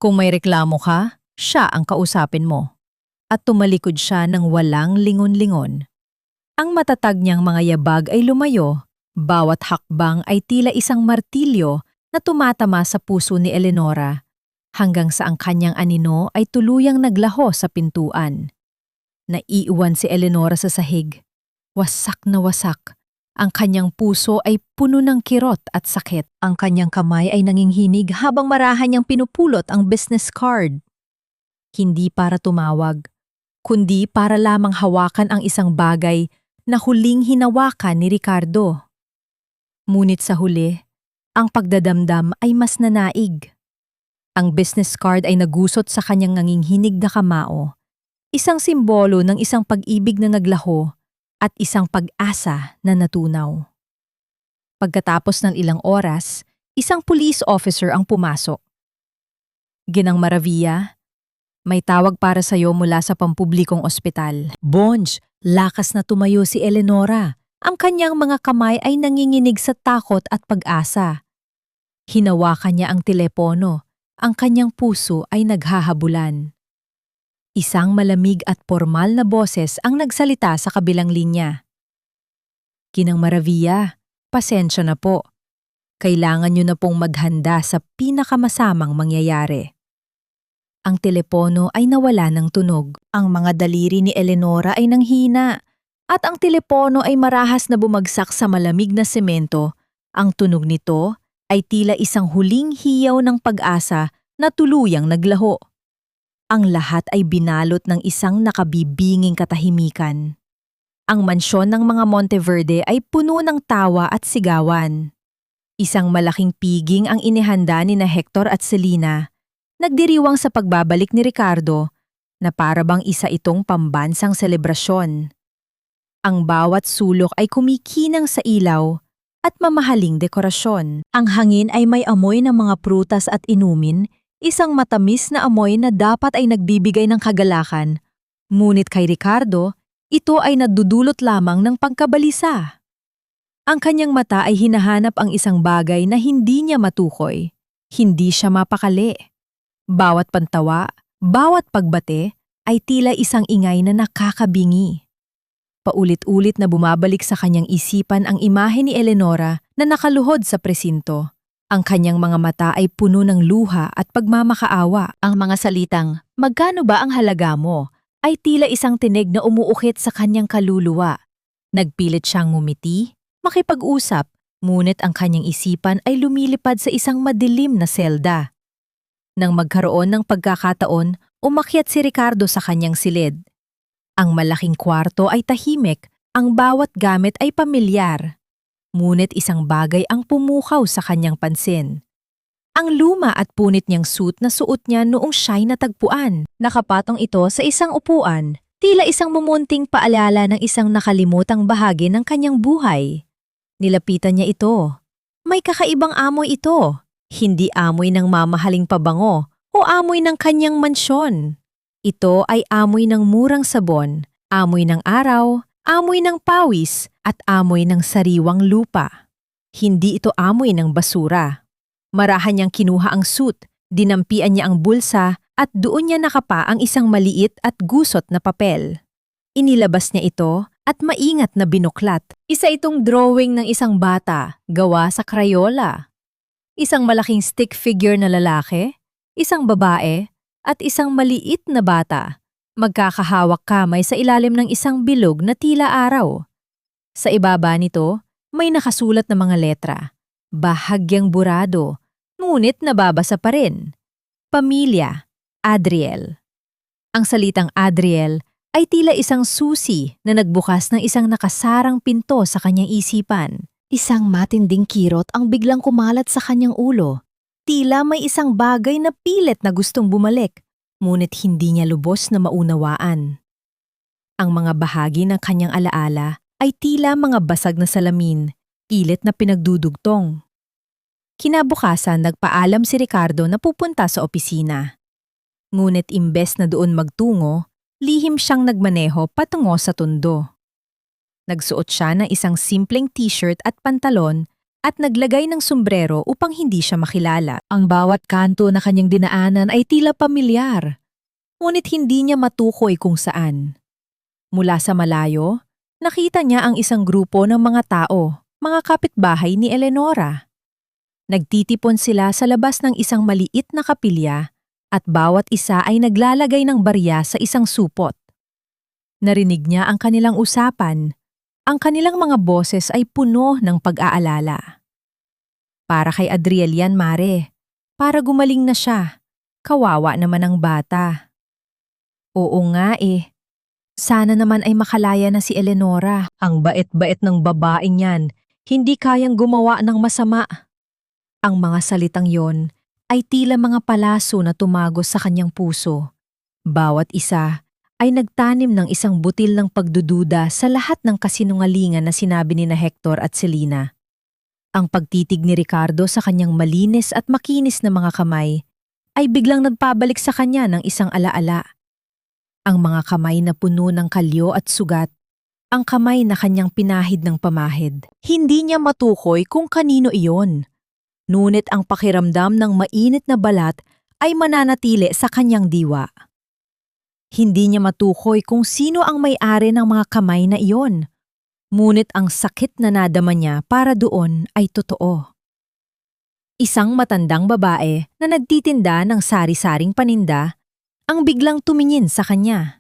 Kung may reklamo ka, siya ang kausapin mo. At tumalikod siya ng walang lingon-lingon. Ang matatag niyang mga yabag ay lumayo, bawat hakbang ay tila isang martilyo na tumatama sa puso ni Eleonora, hanggang sa ang kanyang anino ay tuluyang naglaho sa pintuan. Naiiwan si Eleonora sa sahig. Wasak na wasak. Ang kanyang puso ay puno ng kirot at sakit. Ang kanyang kamay ay nanginghinig habang marahan niyang pinupulot ang business card. Hindi para tumawag, kundi para lamang hawakan ang isang bagay na huling hinawakan ni Ricardo. Ngunit sa huli, ang pagdadamdam ay mas nanaig. Ang business card ay nagusot sa kanyang nanginghinig na kamao, isang simbolo ng isang pag-ibig na naglaho at isang pag-asa na natunaw. Pagkatapos ng ilang oras, isang police officer ang pumasok. Ginang Maravilla, may tawag para sa iyo mula sa pampublikong ospital. Bonj, lakas na tumayo si Eleonora. Ang kanyang mga kamay ay nanginginig sa takot at pag-asa. Hinawakan niya ang telepono. Ang kanyang puso ay naghahabulan. Isang malamig at formal na boses ang nagsalita sa kabilang linya. Ginang Maravilla, pasensya na po. Kailangan niyo na pong maghanda sa pinakamasamang mangyayari. Ang telepono ay nawala ng tunog. Ang mga daliri ni Eleonora ay nanghina at ang telepono ay marahas na bumagsak sa malamig na semento. Ang tunog nito ay tila isang huling hiyaw ng pag-asa na tuluyang naglaho. Ang lahat ay binalot ng isang nakabibinging katahimikan. Ang mansyon ng mga Monteverde ay puno ng tawa at sigawan. Isang malaking piging ang inihanda ni na Hector at Selena, nagdiriwang sa pagbabalik ni Ricardo na para bang isa itong pambansang selebrasyon. Ang bawat sulok ay kumikinang sa ilaw at mamahaling dekorasyon. Ang hangin ay may amoy ng mga prutas at inumin, isang matamis na amoy na dapat ay nagbibigay ng kagalakan. Ngunit kay Ricardo, ito ay nadudulot lamang ng pagkabalisa. Ang kanyang mata ay hinahanap ang isang bagay na hindi niya matukoy. Hindi siya mapakali. Bawat pantawa, bawat pagbate ay tila isang ingay na nakakabingi. Paulit-ulit na bumabalik sa kanyang isipan ang imahe ni Eleonora na nakaluhod sa presinto. Ang kanyang mga mata ay puno ng luha at pagmamakaawa. Ang mga salitang, "Magkano ba ang halaga mo?" ay tila isang tinig na umuukit sa kanyang kaluluwa. Nagpilit siyang ngumiti, makipag-usap, ngunit ang kanyang isipan ay lumilipad sa isang madilim na selda. Nang magkaroon ng pagkakataon, umakyat si Ricardo sa kanyang silid. Ang malaking kwarto ay tahimik, ang bawat gamit ay pamilyar. Ngunit isang bagay ang pumukaw sa kanyang pansin. Ang luma at punit niyang suit na suot niya noong siya'y natagpuan. Nakapatong ito sa isang upuan, tila isang mumunting paalala ng isang nakalimutang bahagi ng kanyang buhay. Nilapitan niya ito. May kakaibang amoy ito. Hindi amoy ng mamahaling pabango o amoy ng kanyang mansyon. Ito ay amoy ng murang sabon, amoy ng araw, amoy ng pawis, at amoy ng sariwang lupa. Hindi ito amoy ng basura. Marahan niyang kinuha ang suit, dinampian niya ang bulsa at doon niya nakapa ang isang maliit at gusot na papel. Inilabas niya ito at maingat na binuklat. Isa itong drawing ng isang bata, gawa sa Crayola. Isang malaking stick figure na lalaki, isang babae, at isang maliit na bata. Magkakahawak kamay sa ilalim ng isang bilog na tila araw. Sa ibaba nito, may nakasulat na mga letra. Bahagyang burado, ngunit nababasa pa rin. Pamilya, Adriel. Ang salitang Adriel ay tila isang susi na nagbukas ng isang nakasarang pinto sa kanyang isipan. Isang matinding kirot ang biglang kumalat sa kanyang ulo. Tila may isang bagay na pilit na gustong bumalik, ngunit hindi niya lubos na maunawaan. Ang mga bahagi ng kanyang alaala ay tila mga basag na salamin, pilit na pinagdudugtong. Kinabukasan nagpaalam si Ricardo na pupunta sa opisina. Ngunit imbes na doon magtungo, lihim siyang nagmaneho patungo sa tondo. Nagsuot siya ng isang simpleng t-shirt at pantalon at naglagay ng sombrero upang hindi siya makilala. Ang bawat kanto na kanyang dinaanan ay tila pamilyar. ngunit hindi niya matukoy kung saan. Mula sa malayo, nakita niya ang isang grupo ng mga tao, mga kapitbahay ni Eleonora. Nagtitipon sila sa labas ng isang maliit na kapilya at bawat isa ay naglalagay ng barya sa isang supot. Narinig niya ang kanilang usapan. Ang kanilang mga boses ay puno ng pag-aalala. Para kay Adriel yan, Mare. Para gumaling na siya. Kawawa naman ang bata. Oo nga eh. Sana naman ay makalaya na si Eleonora. Ang bait-bait ng babaeng yan. Hindi kayang gumawa ng masama. Ang mga salitang yon ay tila mga palaso na tumagos sa kanyang puso. Bawat isa ay nagtanim ng isang butil ng pagdududa sa lahat ng kasinungalingan na sinabi ni na Hector at Selena. Ang pagtitig ni Ricardo sa kanyang malinis at makinis na mga kamay ay biglang nagpabalik sa kanya ng isang alaala. Ang mga kamay na puno ng kalyo at sugat, ang kamay na kanyang pinahid ng pamahid. Hindi niya matukoy kung kanino iyon. Ngunit ang pakiramdam ng mainit na balat ay mananatili sa kanyang diwa. Hindi niya matukoy kung sino ang may-ari ng mga kamay na iyon. Ngunit ang sakit na nadama niya para doon ay totoo. Isang matandang babae na nagtitinda ng sari-saring paninda ang biglang tumingin sa kanya.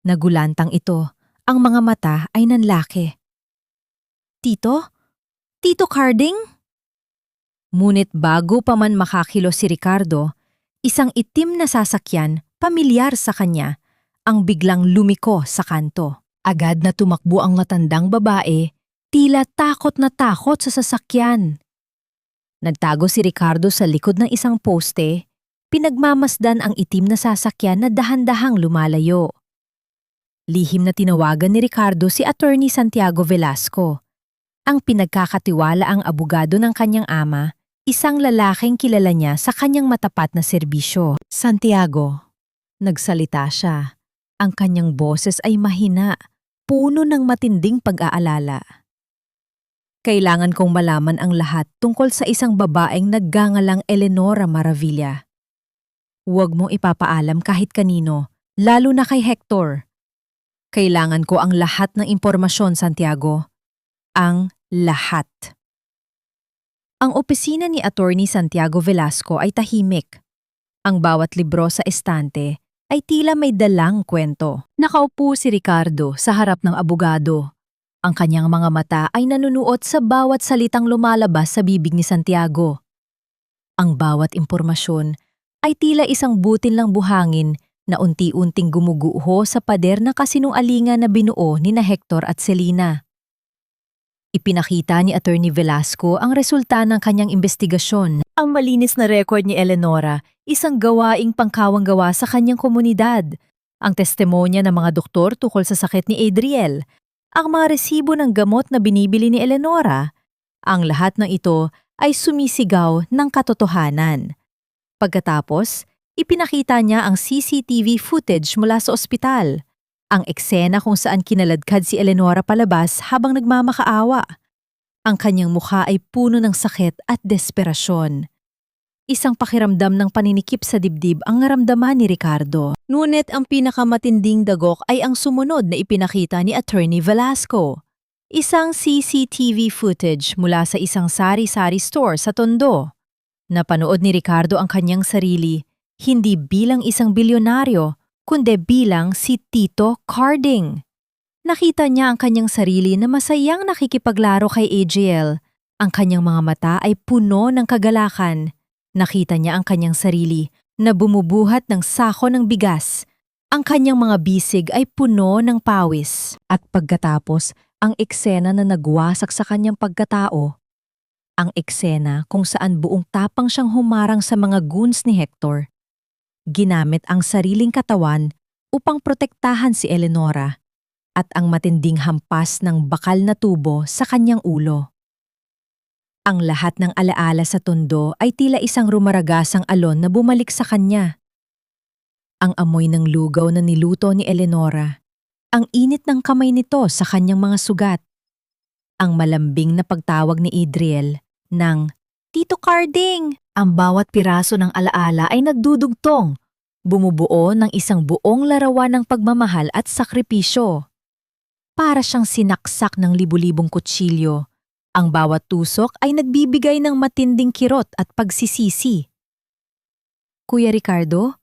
Nagulantang ito, ang mga mata ay nanlaki. Tito? Tito Carding? Ngunit bago pa man makakilos si Ricardo, isang itim na sasakyan, pamilyar sa kanya, ang biglang lumiko sa kanto. Agad na tumakbo ang matandang babae, tila takot na takot sa sasakyan. Nagtago si Ricardo sa likod ng isang poste, pinagmamasdan ang itim na sasakyan na dahan-dahang lumalayo. Lihim na tinawagan ni Ricardo si Attorney Santiago Velasco, ang pinagkakatiwalaang abogado ng kanyang ama, isang lalaking kilala niya sa kanyang matapat na serbisyo. Santiago, nagsalita siya. Ang kanyang boses ay mahina, puno ng matinding pag-aalala. Kailangan kong malaman ang lahat tungkol sa isang babaeng naggangalang Eleonora Maravilla. Huwag mong ipapaalam kahit kanino, lalo na kay Hector. Kailangan ko ang lahat ng impormasyon, Santiago. Ang lahat. Ang opisina ni Attorney Santiago Velasco ay tahimik. Ang bawat libro sa estante ay tila may dalang kwento. Nakaupo si Ricardo sa harap ng abogado. Ang kanyang mga mata ay nanunuot sa bawat salitang lumalabas sa bibig ni Santiago. Ang bawat impormasyon ay tila isang butil ng buhangin na unti-unting gumuguho sa pader na kasinungalingan na binuo ni na Hector at Selena. Ipinakita ni Attorney Velasco ang resulta ng kanyang investigasyon. Ang malinis na record ni Eleonora, isang gawaing pangkawang-gawa sa kanyang komunidad. Ang testimonya ng mga doktor tungkol sa sakit ni Adriel. Ang mga resibo ng gamot na binibili ni Eleonora. Ang lahat ng ito ay sumisigaw ng katotohanan. Pagkatapos, ipinakita niya ang CCTV footage mula sa ospital. Ang eksena kung saan kinaladkad si Eleonora palabas habang nagmamakaawa. Ang kanyang mukha ay puno ng sakit at desperasyon. Isang pakiramdam ng paninikip sa dibdib ang naramdaman ni Ricardo. Ngunit ang pinakamatinding dagok ay ang sumunod na ipinakita ni Attorney Velasco. Isang CCTV footage mula sa isang sari-sari store sa Tondo. Napanood ni Ricardo ang kanyang sarili, hindi bilang isang bilyonaryo, kundi bilang si Tito Carding. Nakita niya ang kanyang sarili na masayang nakikipaglaro kay AGL. Ang kanyang mga mata ay puno ng kagalakan. Nakita niya ang kanyang sarili na bumubuhat ng sako ng bigas. Ang kanyang mga bisig ay puno ng pawis. At pagkatapos, ang eksena na nagwasak sa kanyang pagkatao. Ang eksena kung saan buong tapang siyang humarang sa mga goons ni Hector. Ginamit ang sariling katawan upang protektahan si Eleonora at ang matinding hampas ng bakal na tubo sa kanyang ulo. Ang lahat ng alaala sa Tondo ay tila isang rumaragasang alon na bumalik sa kanya. Ang amoy ng lugaw na niluto ni Eleonora, ang init ng kamay nito sa kanyang mga sugat, ang malambing na pagtawag ni Adriel ng Tito Carding. Ang bawat piraso ng alaala ay nagdudugtong, Bumubuo ng isang buong larawan ng pagmamahal at sakripisyo. Para siyang sinaksak ng libu-libong kutsilyo. Ang bawat tusok ay nagbibigay ng matinding kirot at pagsisisi. Kuya Ricardo,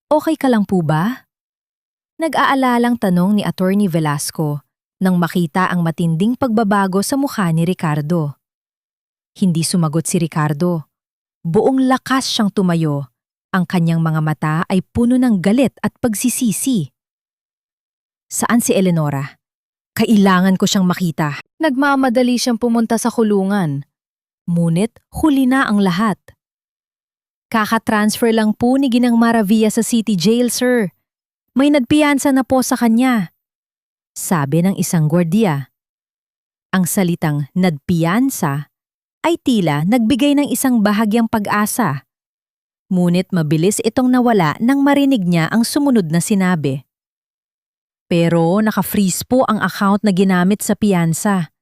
okay ka lang po ba? Nag-aalalang tanong ni Attorney Velasco nang makita ang matinding pagbabago sa mukha ni Ricardo. Hindi sumagot si Ricardo. Buong lakas siyang tumayo. Ang kanyang mga mata ay puno ng galit at pagsisisi. Saan si Eleonora? Kailangan ko siyang makita. Nagmamadali siyang pumunta sa kulungan. Ngunit huli na ang lahat. Kaka-transfer lang po ni Ginang Maravilla sa City Jail, sir. May nagpiyansa na po sa kanya. Sabi ng isang gwardiya. Ang salitang nadpiyansa ay tila nagbigay ng isang bahagyang pag-asa. Ngunit mabilis itong nawala nang marinig niya ang sumunod na sinabi. Pero naka-freeze po ang account na ginamit sa piyansa.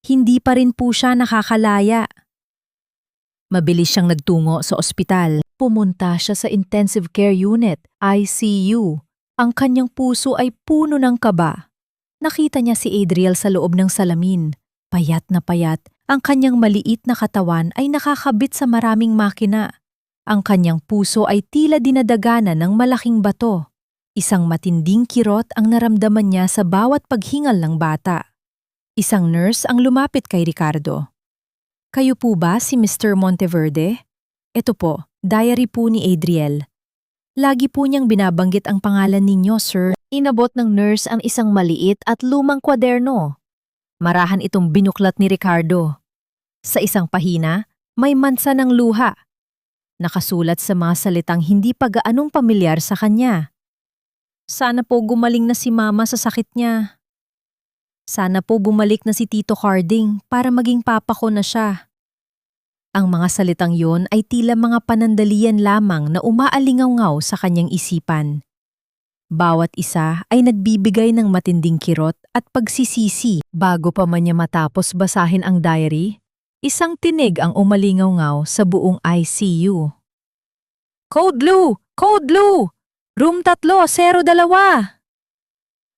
Hindi pa rin po siya nakakalaya. Mabilis siyang nagtungo sa ospital. Pumunta siya sa Intensive Care Unit, ICU. Ang kanyang puso ay puno ng kaba. Nakita niya si Adriel sa loob ng salamin. Payat na payat, ang kanyang maliit na katawan ay nakakabit sa maraming makina. Ang kanyang puso ay tila dinadaganan ng malaking bato. Isang matinding kirot ang naramdaman niya sa bawat paghingal ng bata. Isang nurse ang lumapit kay Ricardo. Kayo po ba si Mr. Monteverde? Ito po, diary po ni Adriel. Lagi po niyang binabanggit ang pangalan ninyo, sir. Inabot ng nurse ang isang maliit at lumang kwaderno. Marahan itong binuklat ni Ricardo. Sa isang pahina, may mansa ng luha. Nakasulat sa mga salitang hindi pa gaanong pamilyar sa kanya. Sana po gumaling na si Mama sa sakit niya. Sana po bumalik na si Tito Harding para maging papa ko na siya. Ang mga salitang yon ay tila mga panandalian lamang na umaalingaw-ngaw sa kanyang isipan. Bawat isa ay nagbibigay ng matinding kirot at pagsisisi. Bago pa man niya matapos basahin ang diary, isang tinig ang umalingaw-ngaw sa buong ICU. Code Blue! Code Blue! Room 302!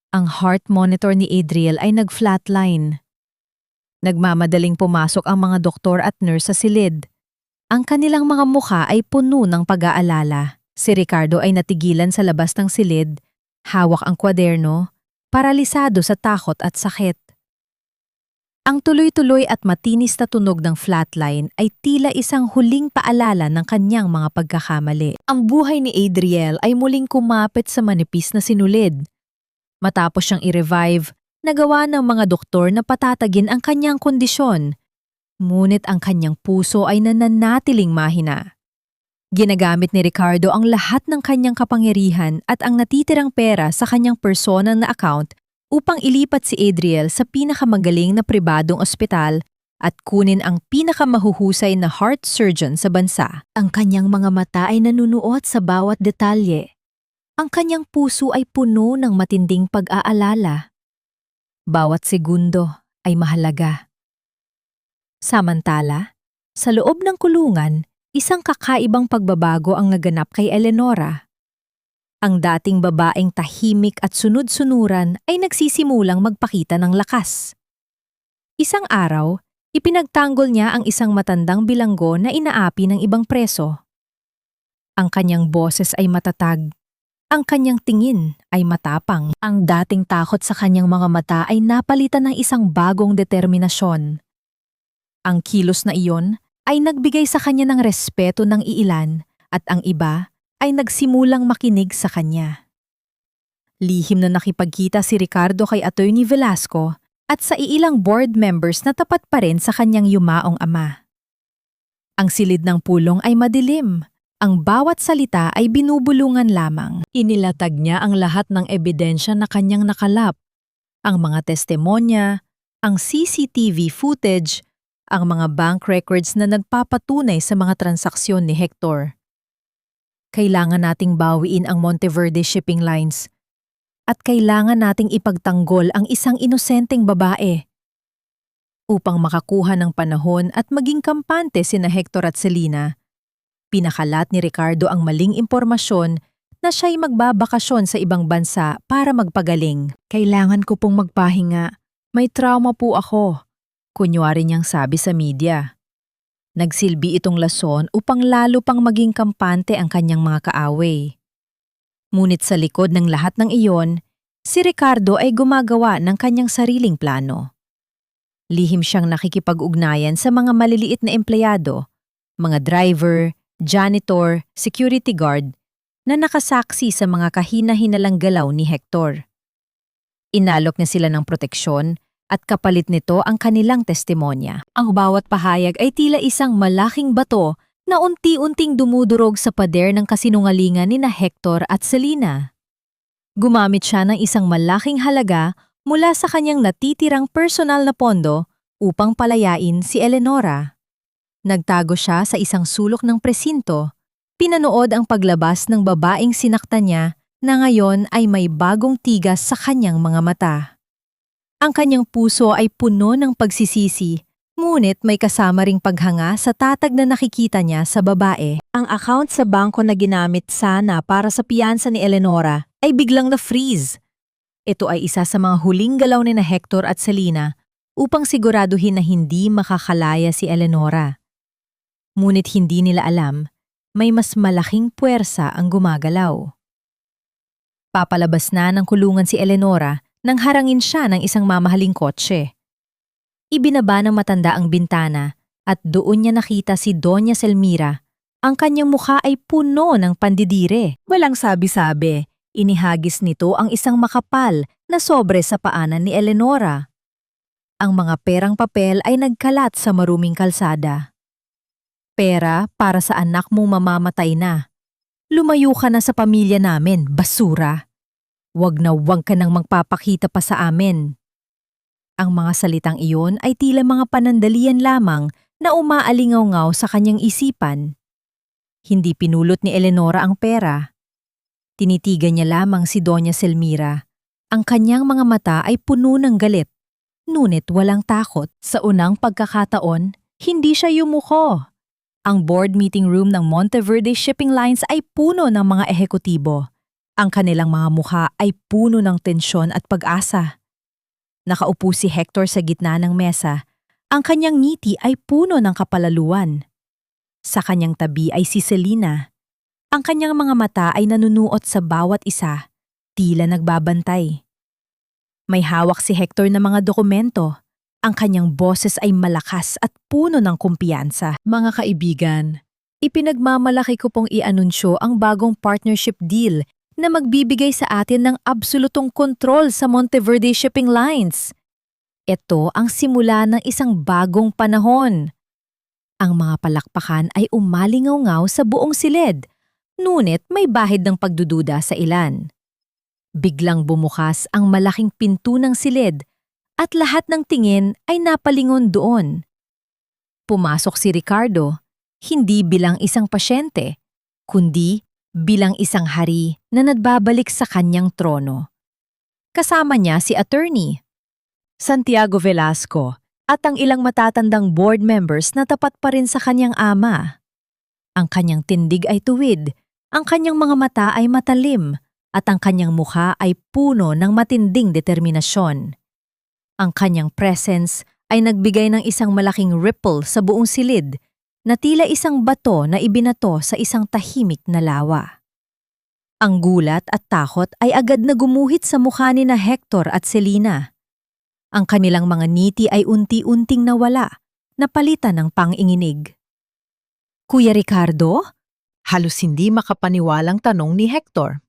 Ang heart monitor ni Adriel ay nag-flatline. Nagmamadaling pumasok ang mga doktor at nurse sa silid. Ang kanilang mga mukha ay puno ng pag-aalala. Si Ricardo ay natigilan sa labas ng silid, hawak ang kwaderno, paralisado sa takot at sakit. Ang tuloy-tuloy at matinis na tunog ng flatline ay tila isang huling paalala ng kanyang mga pagkakamali. Ang buhay ni Adriel ay muling kumapit sa manipis na sinulid. Matapos siyang i-revive, nagawa ng mga doktor na patatagin ang kanyang kondisyon. Ngunit ang kanyang puso ay nananatiling mahina. Ginagamit ni Ricardo ang lahat ng kanyang kapangyarihan at ang natitirang pera sa kanyang personal na account upang ilipat si Adriel sa pinakamagaling na pribadong ospital at kunin ang pinakamahuhusay na heart surgeon sa bansa. Ang kanyang mga mata ay nanunuot sa bawat detalye. Ang kanyang puso ay puno ng matinding pag-aalala. Bawat segundo ay mahalaga. Samantala, sa loob ng kulungan, isang kakaibang pagbabago ang naganap kay Eleonora. Ang dating babaeng tahimik at sunod-sunuran ay nagsisimulang magpakita ng lakas. Isang araw, ipinagtanggol niya ang isang matandang bilanggo na inaapi ng ibang preso. Ang kanyang boses ay matatag. Ang kanyang tingin ay matapang. Ang dating takot sa kanyang mga mata ay napalitan ng isang bagong determinasyon. Ang kilos na iyon ay nagbigay sa kanya ng respeto ng iilan at ang iba ay nagsimulang makinig sa kanya. Lihim na nakipagkita si Ricardo kay Attorney Velasco at sa iilang board members na tapat pa rin sa kanyang yumaong ama. Ang silid ng pulong ay madilim. Ang bawat salita ay binubulungan lamang. Inilatag niya ang lahat ng ebidensya na kanyang nakalap. Ang mga testimonya, ang CCTV footage, ang mga bank records na nagpapatunay sa mga transaksyon ni Hector. Kailangan nating bawiin ang Monteverde Shipping Lines at kailangan nating ipagtanggol ang isang inosenteng babae. Upang makakuha ng panahon at maging kampante sina Hector at Selena, pinakalat ni Ricardo ang maling impormasyon na siya'y magbabakasyon sa ibang bansa para magpagaling. Kailangan ko pong magpahinga. May trauma po ako. Kunyari niyang sabi sa media. Nagsilbi itong lason upang lalo pang maging kampante ang kanyang mga kaaway. Ngunit sa likod ng lahat ng iyon, si Ricardo ay gumagawa ng kanyang sariling plano. Lihim siyang nakikipag-ugnayan sa mga maliliit na empleyado, mga driver, janitor, security guard, na nakasaksi sa mga kahina-hinalang galaw ni Hector. Inalok niya sila ng proteksyon at kapalit nito ang kanilang testimonya. Ang bawat pahayag ay tila isang malaking bato na unti-unting dumudurog sa pader ng kasinungalingan ni na Hector at Selena. Gumamit siya ng isang malaking halaga mula sa kanyang natitirang personal na pondo upang palayain si Eleonora. Nagtago siya sa isang sulok ng presinto. Pinanood ang paglabas ng babaeng sinaktan niya na ngayon ay may bagong tigas sa kanyang mga mata. Ang kanyang puso ay puno ng pagsisisi, ngunit may kasama ring paghanga sa tatag na nakikita niya sa babae. Ang account sa bangko na ginamit sana para sa piyansa ni Eleonora ay biglang na-freeze. Ito ay isa sa mga huling galaw ni na Hector at Selena upang siguraduhin na hindi makakalaya si Eleonora. Ngunit hindi nila alam, may mas malaking puwersa ang gumagalaw. Papalabas na ng kulungan si Eleonora nang harangin siya ng isang mamahaling kotse. Ibinaba ng matanda ang bintana at doon niya nakita si Doña Selmira. Ang kanyang mukha ay puno ng pandidire. Walang sabi-sabi, inihagis nito ang isang makapal na sobre sa paanan ni Eleonora. Ang mga perang papel ay nagkalat sa maruming kalsada. Pera para sa anak mong mamamatay na. Lumayo ka na sa pamilya namin, basura. Wag na wag ka nang magpapakita pa sa amin. Ang mga salitang iyon ay tila mga panandalian lamang na umaalingaw-ngaw sa kanyang isipan. Hindi pinulot ni Eleonora ang pera. Tinitigan niya lamang si Doña Selmira. Ang kanyang mga mata ay puno ng galit, ngunit walang takot. Sa unang pagkakataon, hindi siya yumuko. Ang board meeting room ng Monteverde Shipping Lines ay puno ng mga ehekutibo. Ang kanilang mga mukha ay puno ng tensyon at pag-asa. Nakaupo si Hector sa gitna ng mesa. Ang kanyang ngiti ay puno ng kapalaluan. Sa kanyang tabi ay si Selena. Ang kanyang mga mata ay nanunuot sa bawat isa, tila nagbabantay. May hawak si Hector ng mga dokumento. Ang kanyang boses ay malakas at puno ng kumpiyansa. Mga kaibigan, ipinagmamalaki ko pong i-anunsyo ang bagong partnership deal na magbibigay sa atin ng absolutong kontrol sa Monteverde Shipping Lines. Ito ang simula ng isang bagong panahon. Ang mga palakpakan ay umalingaw-ngaw sa buong silid, ngunit may bahid ng pagdududa sa ilan. Biglang bumukas ang malaking pinto ng silid at lahat ng tingin ay napalingon doon. Pumasok si Ricardo, hindi bilang isang pasyente, kundi bilang isang hari na nagbabalik sa kanyang trono. Kasama niya si attorney Santiago Velasco at ang ilang matatandang board members na tapat pa rin sa kanyang ama. Ang kanyang tindig ay tuwid, ang kanyang mga mata ay matalim, at ang kanyang mukha ay puno ng matinding determinasyon. Ang kanyang presence ay nagbigay ng isang malaking ripple sa buong silid na tila isang bato na ibinato sa isang tahimik na lawa. Ang gulat at takot ay agad na gumuhit sa mukha ni na Hector at Selena. Ang kanilang mga ngiti ay unti-unting nawala, napalitan ng panginginig. Kuya Ricardo? Halos hindi makapaniwalang tanong ni Hector.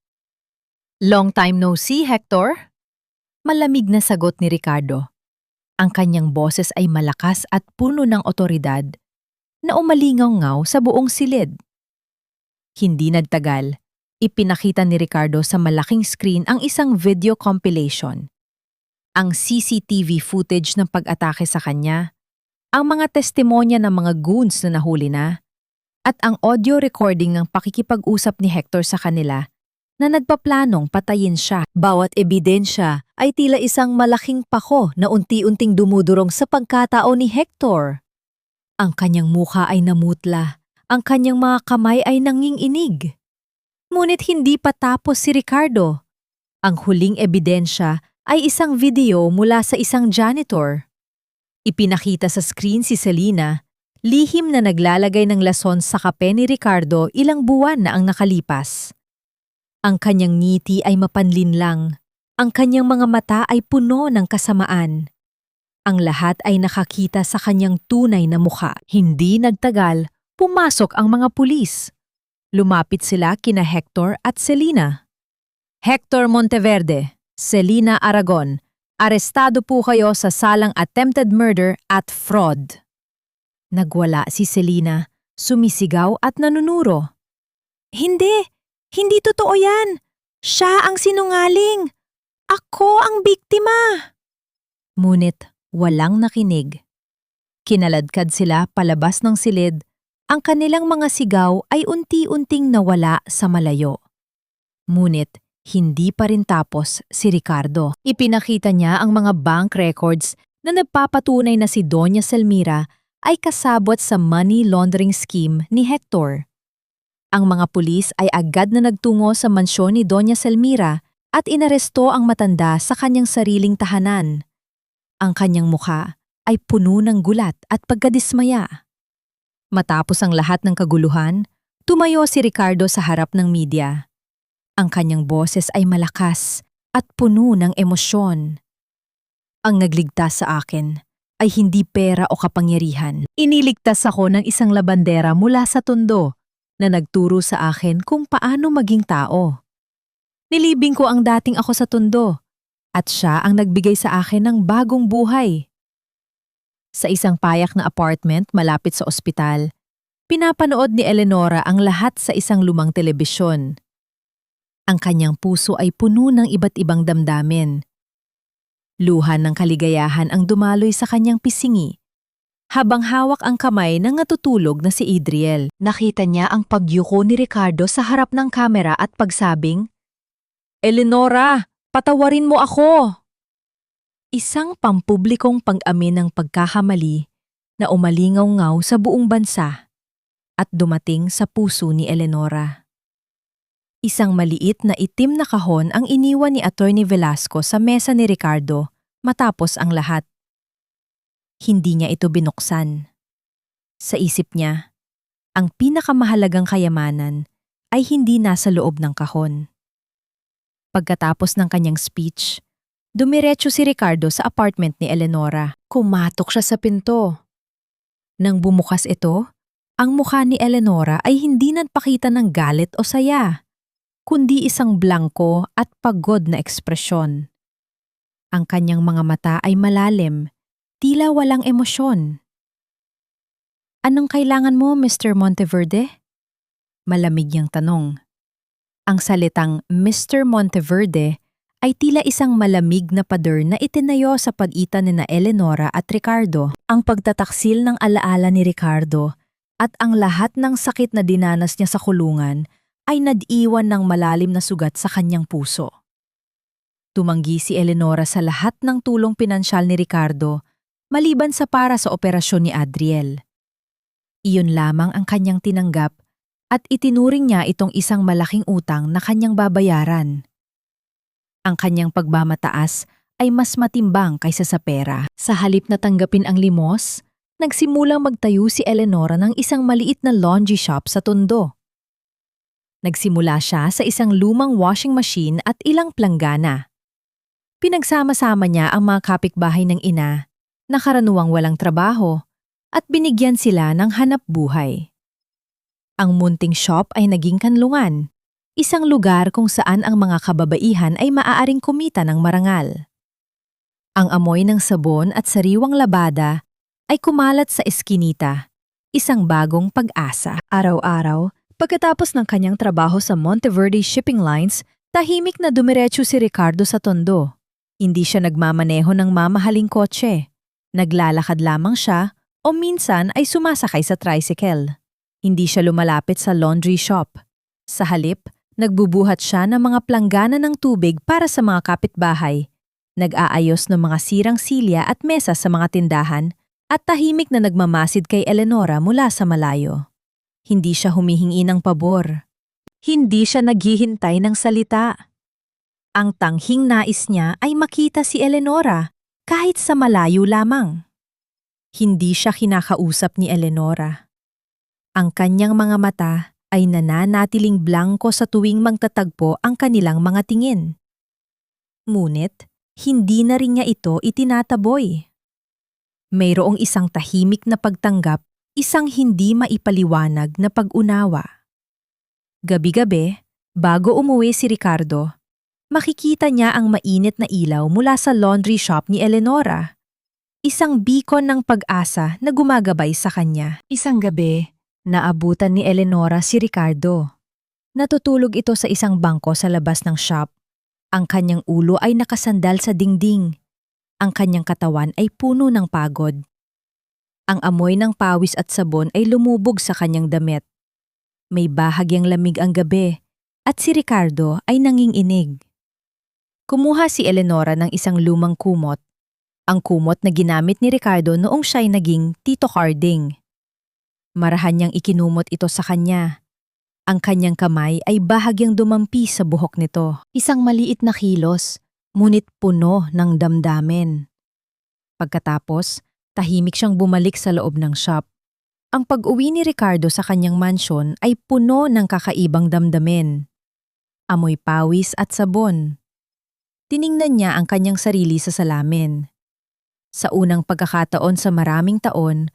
Long time no see, Hector? Malamig na sagot ni Ricardo. Ang kanyang boses ay malakas at puno ng otoridad na umalingaw-ngaw sa buong silid. Hindi nagtagal, ipinakita ni Ricardo sa malaking screen ang isang video compilation. Ang CCTV footage ng pag-atake sa kanya, ang mga testimonya ng mga goons na nahuli na, at ang audio recording ng pakikipag-usap ni Hector sa kanila na nagpaplanong patayin siya. Bawat ebidensya ay tila isang malaking pako na unti-unting dumudurong sa pagkatao ni Hector. Ang kanyang mukha ay namutla, ang kanyang mga kamay ay nanginginig. Ngunit hindi pa tapos si Ricardo. Ang huling ebidensya ay isang video mula sa isang janitor. Ipinakita sa screen si Selena, lihim na naglalagay ng lason sa kape ni Ricardo ilang buwan na ang nakalipas. Ang kanyang ngiti ay mapanlinlang. Ang kanyang mga mata ay puno ng kasamaan. Ang lahat ay nakakita sa kanyang tunay na mukha. Hindi nagtagal, pumasok ang mga pulis. Lumapit sila kina Hector at Selena. Hector Monteverde, Selena Aragon, arestado po kayo sa salang attempted murder at fraud. Nagwala si Selena, sumisigaw at nanunuro. Hindi! Hindi totoo yan! Siya ang sinungaling! Ako ang biktima! Ngunit walang nakinig. Kinaladkad sila palabas ng silid, ang kanilang mga sigaw ay unti-unting nawala sa malayo. Ngunit hindi pa rin tapos si Ricardo. Ipinakita niya ang mga bank records na nagpapatunay na si Doña Selmira ay kasabot sa money laundering scheme ni Hector. Ang mga pulis ay agad na nagtungo sa mansyon ni Doña Selmira at inaresto ang matanda sa kanyang sariling tahanan. Ang kanyang mukha ay puno ng gulat at pagkadismaya. Matapos ang lahat ng kaguluhan, tumayo si Ricardo sa harap ng media. Ang kanyang boses ay malakas at puno ng emosyon. Ang nagligtas sa akin ay hindi pera o kapangyarihan. Iniligtas ako ng isang labandera mula sa Tondo na nagturo sa akin kung paano maging tao. Nilibing ko ang dating ako sa Tondo at siya ang nagbigay sa akin ng bagong buhay. Sa isang payak na apartment malapit sa ospital, pinapanood ni Eleonora ang lahat sa isang lumang telebisyon. Ang kanyang puso ay puno ng iba't ibang damdamin. Luhan ng kaligayahan ang dumaloy sa kanyang pisingi, habang hawak ang kamay ng natutulog na si Adriel. Nakita niya ang pagyuko ni Ricardo sa harap ng kamera at pagsabing, "Eleonora, patawarin mo ako!" Isang pampublikong pag-amin ng pagkakamali na umalingaw-ngaw sa buong bansa at dumating sa puso ni Eleonora. Isang maliit na itim na kahon ang iniwan ni Attorney Velasco sa mesa ni Ricardo matapos ang lahat. Hindi niya ito binuksan. Sa isip niya, ang pinakamahalagang kayamanan ay hindi nasa loob ng kahon. Pagkatapos ng kanyang speech, dumiretso si Ricardo sa apartment ni Eleonora. Kumatok siya sa pinto. Nang bumukas ito, ang mukha ni Eleonora ay hindi nagpakita ng galit o saya, kundi isang blangko at pagod na ekspresyon. Ang kanyang mga mata ay malalim, tila walang emosyon. "Anong kailangan mo, Mr. Monteverde?" Malamig niyang tanong. Ang salitang Mr. Monteverde ay tila isang malamig na pader na itinayo sa pagitan ni Eleonora at Ricardo. Ang pagtataksil ng alaala ni Ricardo at ang lahat ng sakit na dinanas niya sa kulungan ay nadiwan ng malalim na sugat sa kanyang puso. Tumanggi si Eleonora sa lahat ng tulong pinansyal ni Ricardo maliban sa para sa operasyon ni Adriel. Iyon lamang ang kanyang tinanggap at itinuring niya itong isang malaking utang na kanyang babayaran. Ang kanyang pagmamataas ay mas matimbang kaysa sa pera. Sa halip na tanggapin ang limos, nagsimulang magtayo si Eleonora ng isang maliit na laundry shop sa Tondo. Nagsimula siya sa isang lumang washing machine at ilang planggana. Pinagsama-sama niya ang mga kapitbahay ng ina na karaniwang walang trabaho at binigyan sila ng hanap buhay. Ang munting shop ay naging kanlungan, isang lugar kung saan ang mga kababaihan ay maaaring kumita ng marangal. Ang amoy ng sabon at sariwang labada ay kumalat sa eskinita, isang bagong pag-asa. Araw-araw, pagkatapos ng kanyang trabaho sa Monteverde Shipping Lines, tahimik na dumiretso si Ricardo sa Tondo. Hindi siya nagmamaneho ng mamahaling kotse. Naglalakad lamang siya o minsan ay sumasakay sa tricycle. Hindi siya lumalapit sa laundry shop. Sa halip, nagbubuhat siya ng mga planggana ng tubig para sa mga kapitbahay. Nag-aayos ng mga sirang silya at mesa sa mga tindahan at tahimik na nagmamasid kay Eleonora mula sa malayo. Hindi siya humihingi ng pabor. Hindi siya naghihintay ng salita. Ang tanghing nais niya ay makita si Eleonora kahit sa malayo lamang. Hindi siya kinakausap ni Eleonora. Ang kanyang mga mata ay nananatiling blanko sa tuwing magtatagpo ang kanilang mga tingin. Ngunit, hindi na rin niya ito itinataboy. Mayroong isang tahimik na pagtanggap, isang hindi maipaliwanag na pag-unawa. Gabi-gabi, bago umuwi si Ricardo, makikita niya ang mainit na ilaw mula sa laundry shop ni Eleonora. Isang beacon ng pag-asa na gumagabay sa kanya. Isang gabi, naabutan ni Eleonora si Ricardo. Natutulog ito sa isang bangko sa labas ng shop. Ang kanyang ulo ay nakasandal sa dingding. Ang kanyang katawan ay puno ng pagod. Ang amoy ng pawis at sabon ay lumubog sa kanyang damit. May bahagyang lamig ang gabi at si Ricardo ay nanginginig. Kumuha si Eleonora ng isang lumang kumot. Ang kumot na ginamit ni Ricardo noong siya'y naging Tito Harding. Marahan niyang ikinumot ito sa kanya. Ang kanyang kamay ay bahagyang dumampi sa buhok nito. Isang maliit na kilos, ngunit puno ng damdamin. Pagkatapos, tahimik siyang bumalik sa loob ng shop. Ang pag-uwi ni Ricardo sa kanyang mansyon ay puno ng kakaibang damdamin. Amoy pawis at sabon. Tiningnan niya ang kanyang sarili sa salamin. Sa unang pagkakataon sa maraming taon,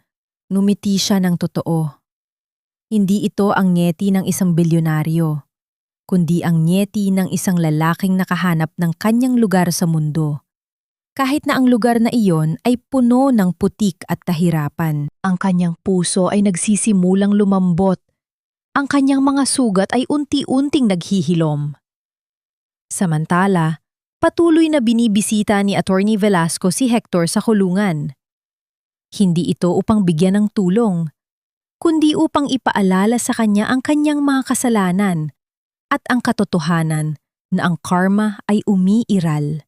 numiti siya ng totoo. Hindi ito ang ngeti ng isang bilyonaryo, kundi ang ngeti ng isang lalaking nakahanap ng kanyang lugar sa mundo. Kahit na ang lugar na iyon ay puno ng putik at kahirapan. Ang kanyang puso ay nagsisimulang lumambot. Ang kanyang mga sugat ay unti-unting naghihilom. Samantala, patuloy na binibisita ni Attorney Velasco si Hector sa kulungan. Hindi ito upang bigyan ng tulong, kundi upang ipaalala sa kanya ang kanyang mga kasalanan at ang katotohanan na ang karma ay umiiral.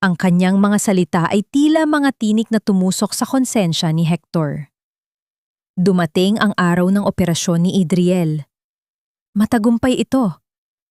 Ang kanyang mga salita ay tila mga tinik na tumusok sa konsensya ni Hector. Dumating ang araw ng operasyon ni Adriel. Matagumpay ito.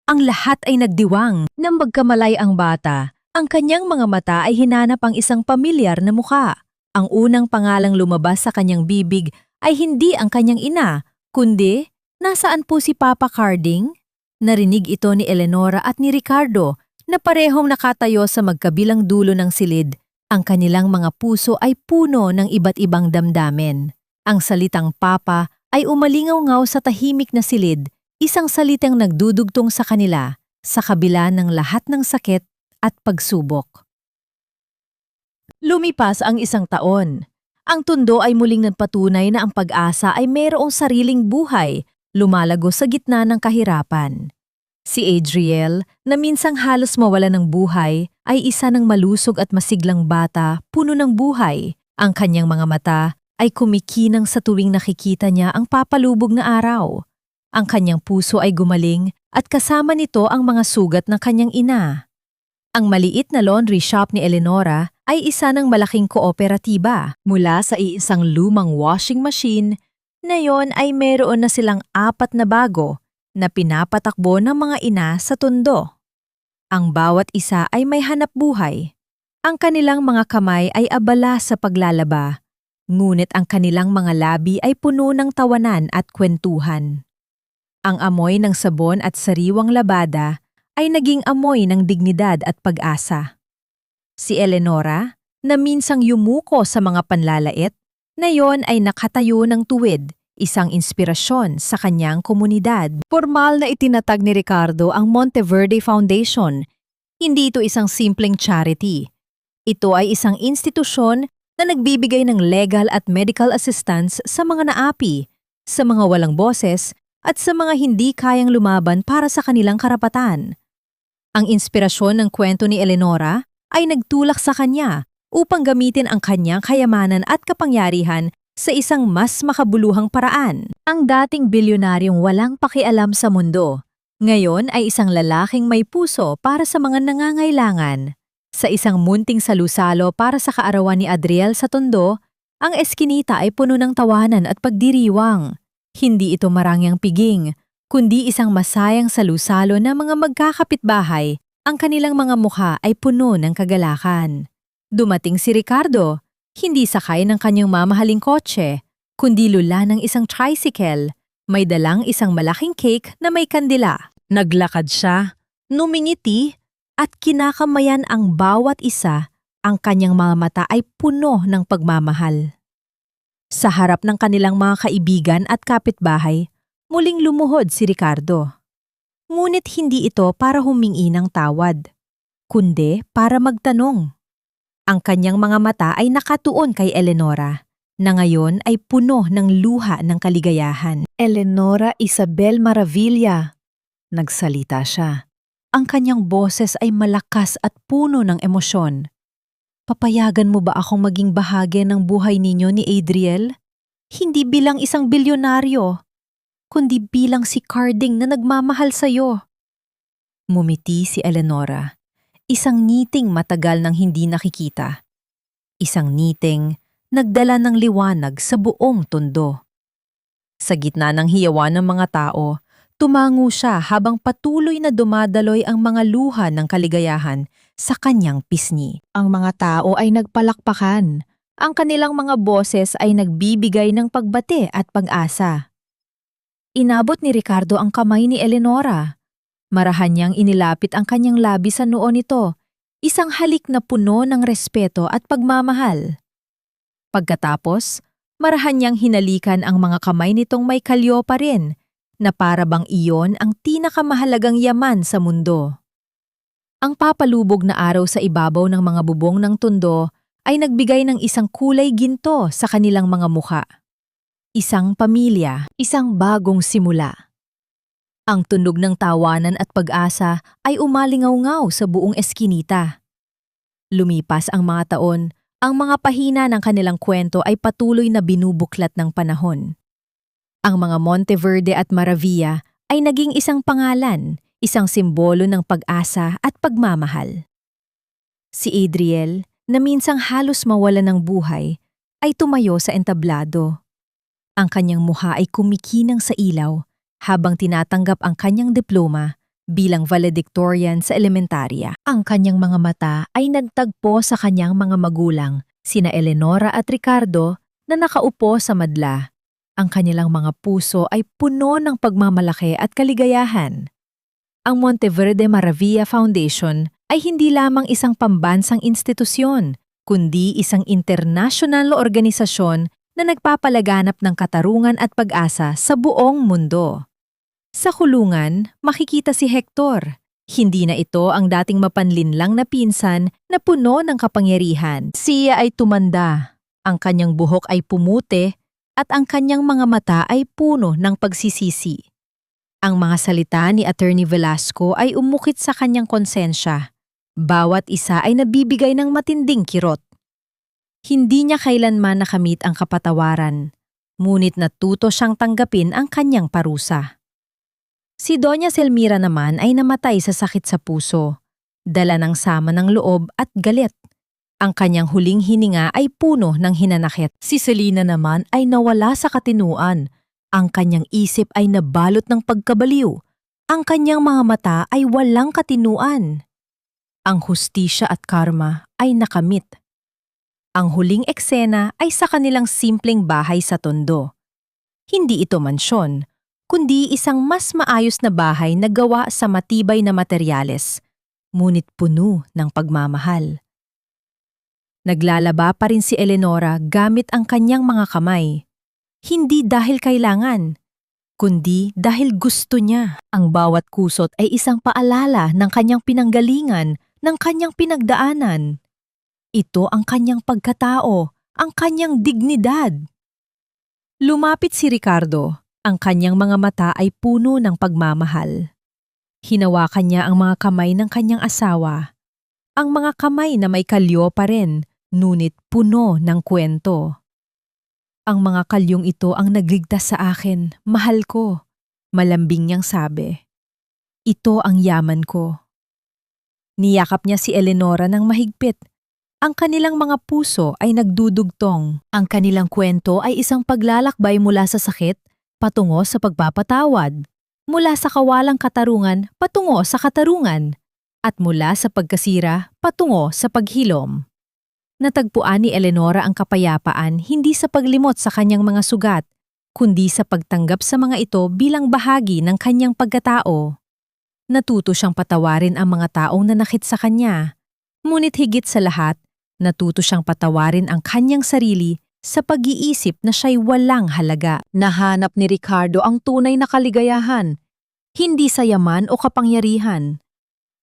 Ang lahat ay nagdiwang. Nang magkamalay ang bata, ang kanyang mga mata ay hinanap ang isang pamilyar na mukha. Ang unang pangalang lumabas sa kanyang bibig ay hindi ang kanyang ina, kundi, nasaan po si Papa Harding? Narinig ito ni Eleonora at ni Ricardo na parehong nakatayo sa magkabilang dulo ng silid. Ang kanilang mga puso ay puno ng iba't ibang damdamin. Ang salitang Papa ay umalingaw-ngaw sa tahimik na silid, isang salitang nagdudugtong sa kanila sa kabila ng lahat ng sakit at pagsubok. Lumipas ang isang taon. Ang tundo ay muling nagpatunay na ang pag-asa ay mayroong sariling buhay, lumalago sa gitna ng kahirapan. Si Adriel, na minsang halos mawala ng buhay, ay isa ng malusog at masiglang bata, puno ng buhay. Ang kanyang mga mata ay kumikinang sa tuwing nakikita niya ang papalubog na araw. Ang kanyang puso ay gumaling at kasama nito ang mga sugat ng kanyang ina. Ang maliit na laundry shop ni Eleonora ay isa ng malaking kooperatiba. Mula sa iisang lumang washing machine, ngayon ay mayroon na silang 4 na bago na pinapatakbo ng mga ina sa tundo. Ang bawat isa ay may hanap buhay. Ang kanilang mga kamay ay abala sa paglalaba, ngunit ang kanilang mga labi ay puno ng tawanan at kwentuhan. Ang amoy ng sabon at sariwang labada ay naging amoy ng dignidad at pag-asa. Si Eleonora, na minsang yumuko sa mga panlalait, ngayon ay nakatayo ng tuwid, isang inspirasyon sa kanyang komunidad. Formal na itinatag ni Ricardo ang Monteverde Foundation. Hindi ito isang simpleng charity. Ito ay isang institusyon na nagbibigay ng legal at medical assistance sa mga naapi, sa mga walang boses, at sa mga hindi kayang lumaban para sa kanilang karapatan. Ang inspirasyon ng kwento ni Eleonora ay nagtulak sa kanya upang gamitin ang kanyang kayamanan at kapangyarihan sa isang mas makabuluhang paraan. Ang dating bilyonaryong walang pakialam sa mundo, ngayon ay isang lalaking may puso para sa mga nangangailangan. Sa isang munting salusalo para sa kaarawan ni Adriel sa Tondo, ang eskinita ay puno ng tawanan at pagdiriwang. Hindi ito marangyang piging, kundi isang masayang salusalo na mga magkakapitbahay. Ang kanilang mga mukha ay puno ng kagalakan. Dumating si Ricardo, hindi sakay ng kanyang mamahaling kotse, kundi lula ng isang tricycle. May dalang isang malaking cake na may kandila. Naglakad siya, numingiti, at kinakamayan ang bawat isa. Ang kanyang mga mata ay puno ng pagmamahal. Sa harap ng kanilang mga kaibigan at kapitbahay, muling lumuhod si Ricardo. Ngunit hindi ito para humingi ng tawad, kundi para magtanong. Ang kanyang mga mata ay nakatuon kay Eleonora, na ngayon ay puno ng luha ng kaligayahan. Eleonora Isabel Maravilla, nagsalita siya. Ang kanyang boses ay malakas at puno ng emosyon. Papayagan mo ba akong maging bahagi ng buhay ninyo ni Adriel? Hindi bilang isang bilyonaryo, kundi bilang si Carding na nagmamahal sa'yo. Mumiti si Eleonora, isang ngiting matagal nang hindi nakikita. Isang ngiting nagdala ng liwanag sa buong tondo. Sa gitna ng hiyawan ng mga tao, tumango siya habang patuloy na dumadaloy ang mga luha ng kaligayahan sa kanyang pisngi. Ang mga tao ay nagpalakpakan. Ang kanilang mga boses ay nagbibigay ng pagbate at pag-asa. Inabot ni Ricardo ang kamay ni Eleonora. Marahan niyang inilapit ang kanyang labi sa noo nito, isang halik na puno ng respeto at pagmamahal. Pagkatapos, marahan niyang hinalikan ang mga kamay nitong may kalyo pa rin, na para bang iyon ang pinakamahalagang yaman sa mundo. Ang papalubog na araw sa ibabaw ng mga bubong ng tundo ay nagbigay ng isang kulay ginto sa kanilang mga mukha. Isang pamilya, isang bagong simula. Ang tunog ng tawanan at pag-asa ay umalingaw-ngaw sa buong eskinita. Lumipas ang mga taon, ang mga pahina ng kanilang kwento ay patuloy na binubuklat ng panahon. Ang mga Monteverde at Maravilla ay naging isang pangalan, isang simbolo ng pag-asa at pagmamahal. Si Adriel, na minsang halos mawala ng buhay, ay tumayo sa entablado. Ang kanyang mukha ay kumikinang sa ilaw habang tinatanggap ang kanyang diploma bilang valedictorian sa elementarya. Ang kanyang mga mata ay nagtagpo sa kanyang mga magulang, sina Eleonora at Ricardo, na nakaupo sa madla. Ang kanilang mga puso ay puno ng pagmamalaki at kaligayahan. Ang Monteverde Maravilla Foundation ay hindi lamang isang pambansang institusyon, kundi isang international na organisasyon na nagpapalaganap ng katarungan at pag-asa sa buong mundo. Sa kulungan, makikita si Hector. Hindi na ito ang dating mapanlinlang na pinsan na puno ng kapangyarihan. Siya ay tumanda, ang kanyang buhok ay pumuti, at ang kanyang mga mata ay puno ng pagsisisi. Ang mga salita ni Attorney Velasco ay umukit sa kanyang konsensya. Bawat isa ay nabibigay ng matinding kirot. Hindi niya kailanman nakamit ang kapatawaran, ngunit natuto siyang tanggapin ang kanyang parusa. Si Doña Selmira naman ay namatay sa sakit sa puso, dala ng sama ng loob at galit. Ang kanyang huling hininga ay puno ng hinanakit. Si Selina naman ay nawala sa katinuan. Ang kanyang isip ay nabalot ng pagkabaliw. Ang kanyang mga mata ay walang katinuan. Ang hustisya at karma ay nakamit. Ang huling eksena ay sa kanilang simpleng bahay sa tondo. Hindi ito mansyon, kundi isang mas maayos na bahay na gawa sa matibay na materyales, ngunit puno ng pagmamahal. Naglalaba pa rin si Eleonora gamit ang kanyang mga kamay. Hindi dahil kailangan, kundi dahil gusto niya. Ang bawat kusot ay isang paalala ng kanyang pinanggalingan, ng kanyang pinagdaanan. Ito ang kanyang pagkatao, ang kanyang dignidad. Lumapit si Ricardo, ang kanyang mga mata ay puno ng pagmamahal. Hinawakan niya ang mga kamay ng kanyang asawa. Ang mga kamay na may kalyo pa rin, ngunit puno ng kwento. Ang mga kalyong ito ang nagligtas sa akin, mahal ko, malambing niyang sabi. Ito ang yaman ko. Niyakap niya si Eleonora ng mahigpit. Ang kanilang mga puso ay nagdudugtong. Ang kanilang kwento ay isang paglalakbay mula sa sakit patungo sa pagpapatawad. Mula sa kawalang katarungan patungo sa katarungan, at mula sa pagkasira patungo sa paghilom. Natagpuan ni Eleonora ang kapayapaan hindi sa paglimot sa kanyang mga sugat, kundi sa pagtanggap sa mga ito bilang bahagi ng kanyang pagkatao. Natuto siyang patawarin ang mga taong nanakit sa kanya. Ngunit higit sa lahat, natuto siyang patawarin ang kanyang sarili sa pag-iisip na siya'y walang halaga. Nahanap ni Ricardo ang tunay na kaligayahan, hindi sa yaman o kapangyarihan,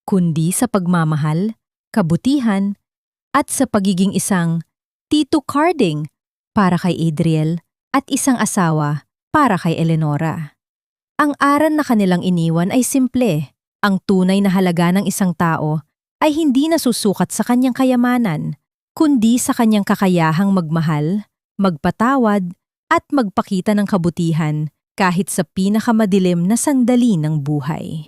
kundi sa pagmamahal, kabutihan, at sa pagiging isang Tito Carding para kay Adriel at isang asawa para kay Eleonora. Ang aral na kanilang iniwan ay simple. Ang tunay na halaga ng isang tao ay hindi nasusukat sa kanyang kayamanan, kundi sa kanyang kakayahang magmahal, magpatawad, at magpakita ng kabutihan kahit sa pinakamadilim na sandali ng buhay.